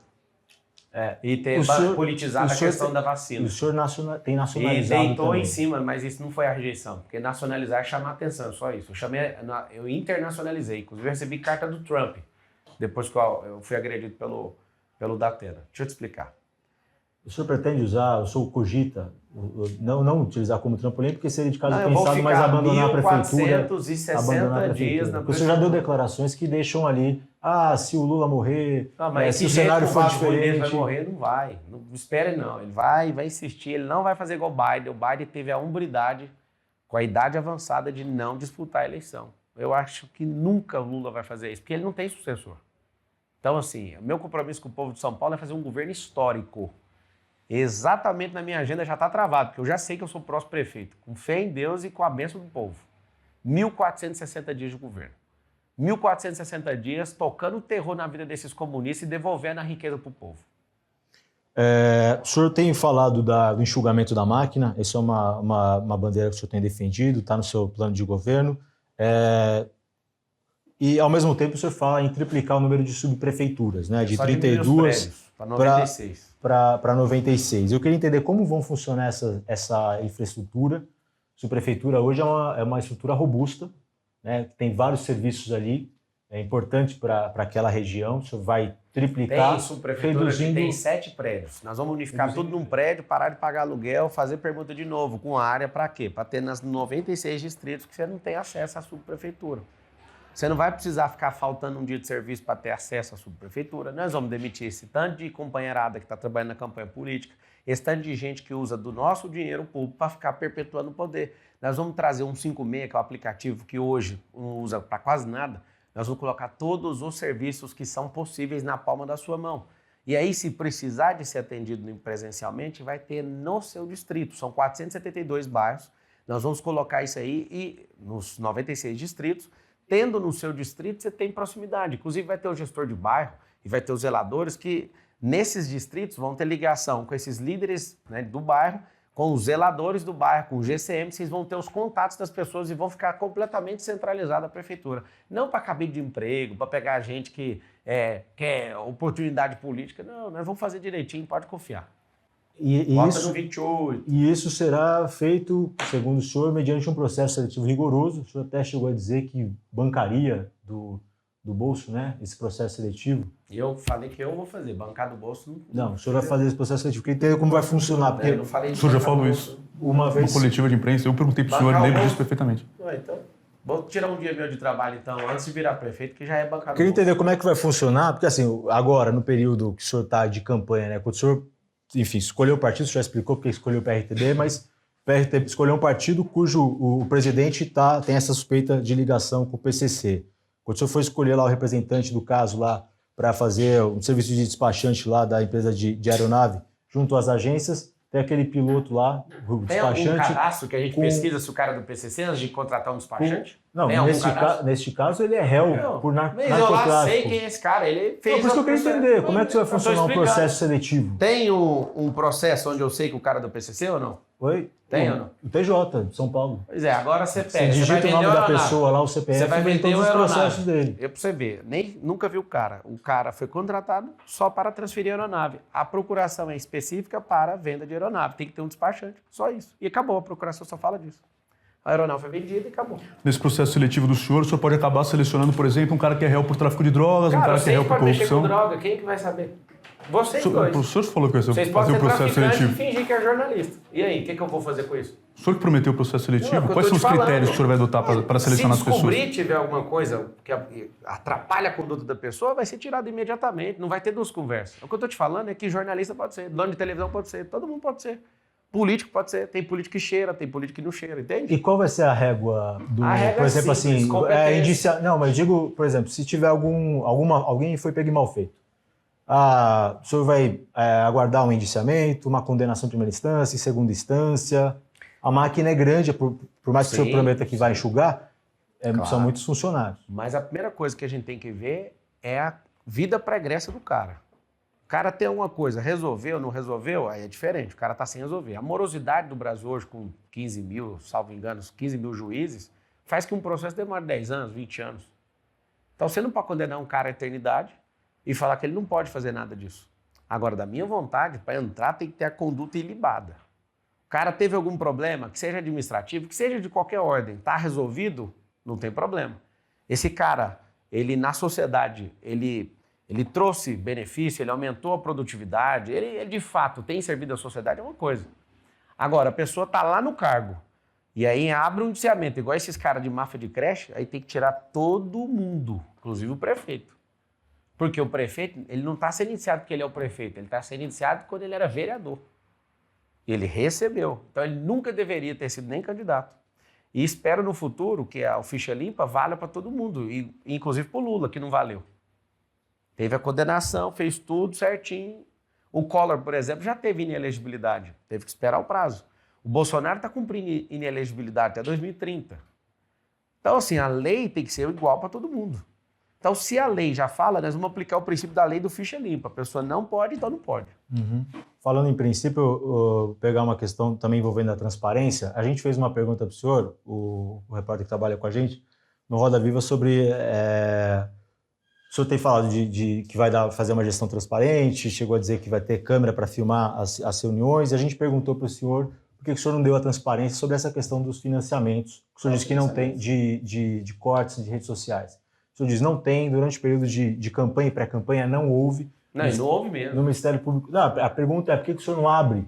E ter politizado a questão da vacina. O senhor tem nacionalizado e deitou também. em cima, mas isso não foi a rejeição. Porque nacionalizar é chamar atenção, só isso. Eu internacionalizei. Inclusive, eu recebi carta do Trump, depois que eu fui agredido pelo Datena. Deixa eu te explicar. O senhor pretende usar, o senhor cogita, não utilizar como trampolim, porque seria de caso pensado, mas abandonar a prefeitura. 1.460 dias na prefeitura. Porque o senhor já deu declarações que deixam ali, se o Lula morrer, mas se o cenário for diferente... vai morrer, não vai. Não espere não, ele vai insistir, ele não vai fazer igual o Biden. O Biden teve a hombridade, com a idade avançada, de não disputar a eleição. Eu acho que nunca o Lula vai fazer isso, porque ele não tem sucessor. Então, assim, o meu compromisso com o povo de São Paulo é fazer um governo histórico. Exatamente na minha agenda já está travado, porque eu já sei que eu sou o próximo prefeito, com fé em Deus e com a bênção do povo. 1.460 dias de governo. 1.460 dias tocando o terror na vida desses comunistas e devolvendo a riqueza para o povo. O senhor tem falado do enxugamento da máquina, essa é uma bandeira que o senhor tem defendido, está no seu plano de governo. E, ao mesmo tempo, o senhor fala em triplicar o número de subprefeituras, né? De 32 para 96. Para 96. Eu queria entender como vão funcionar essa infraestrutura. A subprefeitura hoje é uma estrutura robusta, né? Tem vários serviços ali, é importante para aquela região. O senhor vai triplicar. Tem subprefeitura que tem 7 prédios. Nós vamos unificar tudo num prédio, parar de pagar aluguel, fazer pergunta de novo, com área para quê? Para ter nas 96 distritos que você não tem acesso à subprefeitura. Você não vai precisar ficar faltando um dia de serviço para ter acesso à subprefeitura. Nós vamos demitir esse tanto de companheirada que está trabalhando na campanha política, esse tanto de gente que usa do nosso dinheiro público para ficar perpetuando o poder. Nós vamos trazer um 56, que é o aplicativo que hoje não usa para quase nada. Nós vamos colocar todos os serviços que são possíveis na palma da sua mão. E aí, se precisar de ser atendido presencialmente, vai ter no seu distrito. São 472 bairros. Nós vamos colocar isso aí e nos 96 distritos. Tendo no seu distrito, você tem proximidade. Inclusive, vai ter o gestor de bairro e vai ter os zeladores que, nesses distritos, vão ter ligação com esses líderes, né, do bairro, com os zeladores do bairro, com o GCM, vocês vão ter os contatos das pessoas e vão ficar completamente centralizada a prefeitura. Não para cabide de emprego, para pegar gente que quer oportunidade política. Não, nós vamos fazer direitinho, pode confiar. Vota no 28. E isso será feito, segundo o senhor, mediante um processo seletivo rigoroso. O senhor até chegou a dizer que bancaria do bolso, né, esse processo seletivo. E eu falei que eu vou fazer, bancar do bolso. Não, o senhor vai fazer esse processo seletivo, queria entender como vai funcionar. Porque Eu não falei O senhor já falou isso. uma vez... Uma coletiva de imprensa, eu perguntei pro senhor, Bancar o lembro bolso. disso perfeitamente. Então, vou tirar um dia meu de trabalho, então, antes de virar prefeito, que já é bancado. Queria entender como é que vai funcionar, porque assim, agora, no período que o senhor está de campanha, né, quando o senhor, enfim, escolheu o partido, o senhor já explicou porque escolheu o PRTB, mas o PRTB escolheu um partido cujo o presidente tem essa suspeita de ligação com o PCC. Quando o senhor foi escolher lá o representante do caso lá para fazer um serviço de despachante lá da empresa de aeronave, junto às agências, tem aquele piloto lá, o Tem algum despachante... cadastro que a gente pesquisa se o cara é do PCC antes de contratar um despachante? Não, Tem algum neste caso ele é réu Não, por mas eu lá narcotráfico. sei quem é esse cara, ele fez... Não, por isso que eu queria entender, como é que isso vai Eu tô funcionar um explicando. processo seletivo? Tem um processo onde eu sei que o cara é do PCC ou não? Oi? Tem ou não? O TJ, de São Paulo. Pois é, agora você Você pega, você vai digita o vender nome o da aeronave. pessoa lá, o CPF, Você vai vem vender todos o os aeronave. processos dele. Eu pra você ver, nunca vi o cara. O cara foi contratado só para transferir a aeronave. A procuração é específica para a venda de aeronave. Tem que ter um despachante, só isso. E acabou, a procuração só fala disso. A aeronave foi vendida e acabou. Nesse processo seletivo do senhor, o senhor pode acabar selecionando, por exemplo, um cara que é réu por tráfico de drogas, um cara que é vocês réu por podem mexer com corrupção. droga, quem é que vai saber? Vocês O dois. senhor falou que Vocês vai podem fazer o ser processo traficantes e seletivo. fingir que é jornalista. E aí, o que eu vou fazer com isso? O senhor que prometeu o processo Não, é seletivo, o que eu quais tô são te os critérios falando. que o senhor vai adotar para selecionar as Se pessoas? descobrir tiver alguma coisa que atrapalha a conduta da pessoa, vai ser tirado imediatamente. Não vai ter duas conversas. O que eu estou te falando é que jornalista pode ser, dono de televisão pode ser, todo mundo pode ser. Político pode ser, tem político que cheira, tem político que não cheira, entende? E qual vai ser a régua do, A régua por exemplo, é simples, assim, competência. não, mas eu digo, por exemplo, se tiver alguém foi pego e mal feito, o senhor vai aguardar um indiciamento, uma condenação em primeira instância, em segunda instância. A máquina é grande, por mais que o senhor Sim, prometa que vai enxugar, Claro. são muitos funcionários. Mas a primeira coisa que a gente tem que ver é a vida pregressa do cara. O cara tem alguma coisa, resolveu, não resolveu, aí é diferente, o cara está sem resolver. A morosidade do Brasil hoje, com 15 mil, salvo engano, 15 mil juízes, faz que um processo demore 10 anos, 20 anos. Então você não pode condenar um cara à eternidade e falar que ele não pode fazer nada disso. Agora, da minha vontade, para entrar tem que ter a conduta ilibada. O cara teve algum problema, que seja administrativo, que seja de qualquer ordem, está resolvido, não tem problema. Esse cara, ele na sociedade, ele trouxe benefício, ele aumentou a produtividade, ele de fato tem servido à sociedade, é uma coisa. Agora, a pessoa está lá no cargo, e aí abre um indiciamento, igual esses caras de máfia de creche, aí tem que tirar todo mundo, inclusive o prefeito. Porque o prefeito, ele não está sendo indiciado porque ele é o prefeito, ele está sendo indiciado quando ele era vereador. E ele recebeu. Então ele nunca deveria ter sido nem candidato. E espero no futuro que a ficha limpa valha para todo mundo, e inclusive para o Lula, que não valeu. Teve a condenação, fez tudo certinho. O Collor, por exemplo, já teve inelegibilidade, teve que esperar o prazo. O Bolsonaro está cumprindo inelegibilidade até 2030. Então, assim, a lei tem que ser igual para todo mundo. Então, se a lei já fala, nós vamos aplicar o princípio da lei do ficha limpa. A pessoa não pode, então não pode. Uhum. Falando em princípio, eu vou pegar uma questão também envolvendo a transparência. A gente fez uma pergunta para o senhor, o repórter que trabalha com a gente, no Roda Viva, sobre... O senhor tem falado de que vai fazer uma gestão transparente, chegou a dizer que vai ter câmera para filmar as reuniões, e a gente perguntou para o senhor por que o senhor não deu a transparência sobre essa questão dos financiamentos. O senhor disse que não tem, de cortes de redes sociais. O senhor diz não tem, durante o período de campanha e pré-campanha não houve. Não, e não houve mesmo. No Ministério Público. Não, a pergunta é por que o senhor não abre?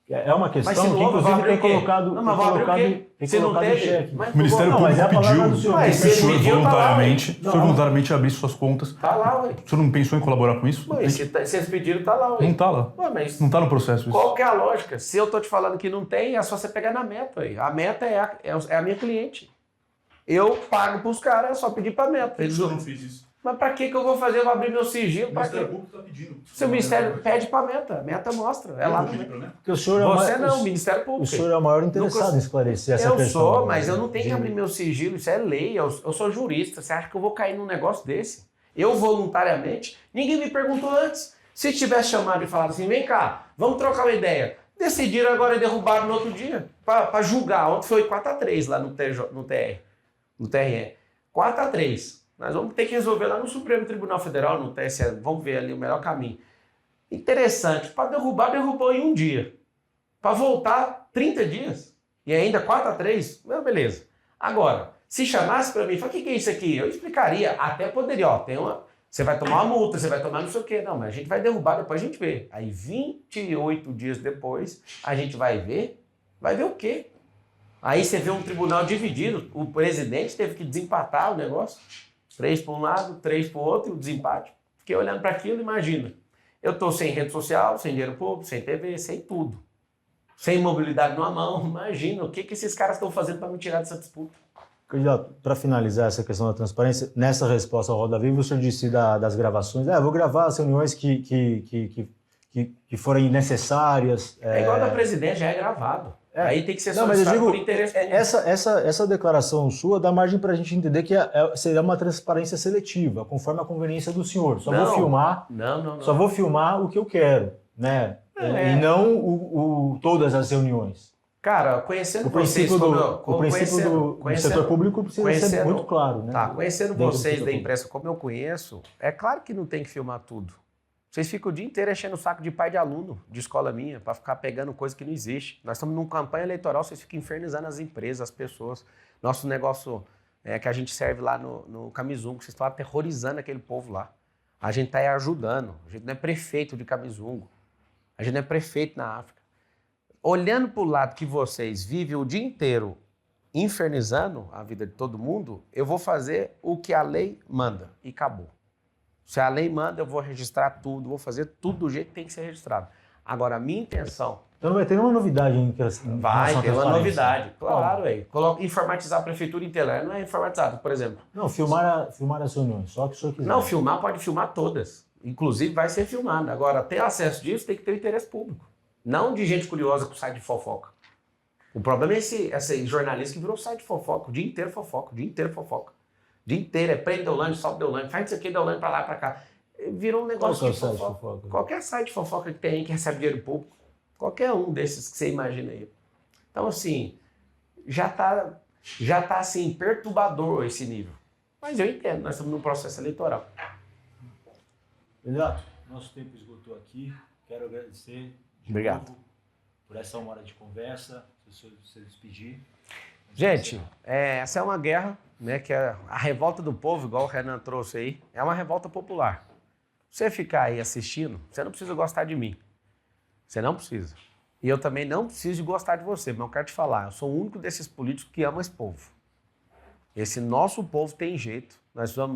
É uma questão Mas se não que, houve, inclusive, vai abrir tem o quê? colocado. Não, mas vai abrir o quê? Tem Se não colocado em teve, xeque. mas O Ministério Não, mas é a Público palavra pediu do senhor. Mas que se o ele senhor pediu, tá lá, voluntariamente, ué. o senhor voluntariamente abrisse suas contas. Tá lá, ué. O senhor não pensou em colaborar com isso? Ué, se eles pediram, tá lá, ué. Não tá lá. Ué, mas Não tá no processo isso. qual que é a lógica? Se eu tô te falando que não tem, é só você pegar na meta aí. A meta é a minha cliente. Eu pago pros caras, é só pedir pra meta. O senhor não fez isso. Mas pra que eu vou fazer? Eu vou abrir meu sigilo? Pra quê? Público tá pedindo. Se o Ministério pede pra meta, a meta mostra. É lá também. Porque o senhor Você é o não, o Ministério o Público. senhor é o maior interessado em esclarecer essa Eu questão. sou, mas eu não tenho que de- abrir meu sigilo, isso é lei, eu sou jurista. Você acha que eu vou cair num negócio desse? Eu voluntariamente, ninguém me perguntou antes. Se tivesse chamado e falado assim, vem cá, vamos trocar uma ideia. Decidiram agora derrubar no outro dia, para julgar. Ontem foi 4-3 lá no TRE. 4-3. Nós vamos ter que resolver lá no Supremo Tribunal Federal, no TSE. Vamos ver ali o melhor caminho. Interessante. Para derrubar, derrubou em um dia. Para voltar, 30 dias. E ainda 4-3. Beleza. Agora, se chamasse para mim, fala, o que é isso aqui? Eu explicaria. Até poderia, ó, você vai tomar uma multa, você vai tomar não sei o quê. Não, mas a gente vai derrubar, depois a gente vê. Aí 28 dias depois, a gente vai ver o quê? Aí você vê um tribunal dividido, o presidente teve que desempatar o negócio, 3 para um lado, 3 para o outro, e o desempate. Fiquei olhando para aquilo, imagina. Eu estou sem rede social, sem dinheiro público, sem TV, sem tudo. Sem mobilidade numa mão, imagina o que esses caras estão fazendo para me tirar dessa disputa. Candidato, para finalizar essa questão da transparência, nessa resposta ao Roda Viva, o senhor disse das gravações, eu vou gravar as reuniões que forem necessárias. É igual da presidente, já é gravado. Aí tem que ser solicitado por interesse público. Essa declaração sua dá margem para a gente entender que seria uma transparência seletiva, conforme a conveniência do senhor. Vou filmar. Só vou filmar o que eu quero, né? E não todas as reuniões. Cara, conhecendo o princípio do setor público precisa ser muito claro, né? Tá, conhecendo vocês da imprensa como eu conheço, é claro que não tem que filmar tudo. Vocês ficam o dia inteiro enchendo o saco de pai de aluno de escola minha para ficar pegando coisa que não existe. Nós estamos numa campanha eleitoral, vocês ficam infernizando as empresas, as pessoas. Nosso negócio que a gente serve lá no Camizungo, vocês estão aterrorizando aquele povo lá. A gente está aí ajudando. A gente não é prefeito de Camizungo. A gente não é prefeito na África. Olhando para o lado que vocês vivem o dia inteiro infernizando a vida de todo mundo, eu vou fazer o que a lei manda e acabou. Se a lei manda, eu vou registrar tudo, vou fazer tudo do jeito que tem que ser registrado. Agora, a minha intenção... Então vai ter nenhuma novidade em vai ter uma novidade, claro. Informatizar a prefeitura inteira, não é informatizado, por exemplo. Não, filmar as reuniões, só que o senhor quiser. Não, filmar pode filmar todas. Inclusive vai ser filmado. Agora, ter acesso disso tem que ter o interesse público. Não de gente curiosa com site de fofoca. O problema é esse jornalista que virou site de fofoca, o dia inteiro fofoca, o dia inteiro fofoca. O dia inteiro prende Deolane, sobe Deolane, faz isso aqui, Deolane pra lá, pra cá. Virou um negócio de fofoca. Qualquer site de fofoca que tem aí, que recebe dinheiro público, qualquer um desses que você imagina aí. Então, assim, já tá assim, perturbador esse nível. Mas eu entendo, nós estamos num processo eleitoral. Candidato, nosso tempo esgotou aqui. Quero agradecer Obrigado por essa 1 hora de conversa, se você despedir. Gente, essa é uma guerra, né, que é a revolta do povo, igual o Renan trouxe aí, é uma revolta popular. Você ficar aí assistindo, você não precisa gostar de mim. Você não precisa. E eu também não preciso de gostar de você, mas eu quero te falar, eu sou o único desses políticos que ama esse povo. Esse nosso povo tem jeito. Nós não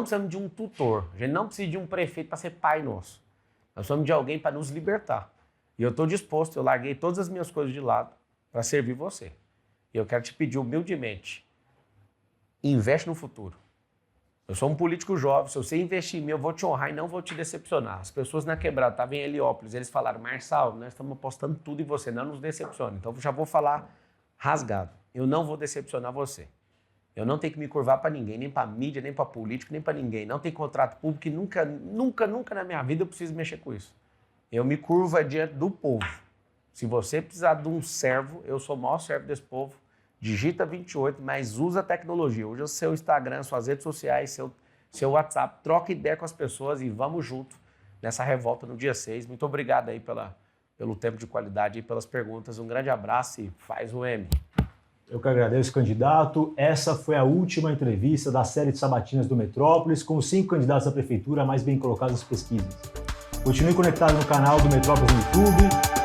precisamos de um tutor, a gente não precisa de um prefeito para ser pai nosso. Nós precisamos de alguém para nos libertar. E eu estou disposto, eu larguei todas as minhas coisas de lado para servir você. E eu quero te pedir humildemente, investe no futuro. Eu sou um político jovem, se você investir em mim, eu vou te honrar e não vou te decepcionar. As pessoas na Quebrada, estavam em Heliópolis, eles falaram, Marçal, nós estamos apostando tudo em você, não nos decepcione. Então eu já vou falar rasgado, eu não vou decepcionar você. Eu não tenho que me curvar para ninguém, nem para mídia, nem para político, nem para ninguém. Não tem contrato público e nunca na minha vida eu preciso mexer com isso. Eu me curvo diante do povo. Se você precisar de um servo, eu sou o maior servo desse povo. Digita 28, mas usa a tecnologia. Usa o seu Instagram, suas redes sociais, seu WhatsApp. Troca ideia com as pessoas e vamos junto nessa revolta no dia 6. Muito obrigado aí pelo tempo de qualidade e pelas perguntas. Um grande abraço e faz o M. Eu que agradeço, candidato. Essa foi a última entrevista da série de sabatinas do Metrópolis, com os 5 candidatos à prefeitura mais bem colocados nas pesquisas. Continue conectado no canal do Metrópolis no YouTube.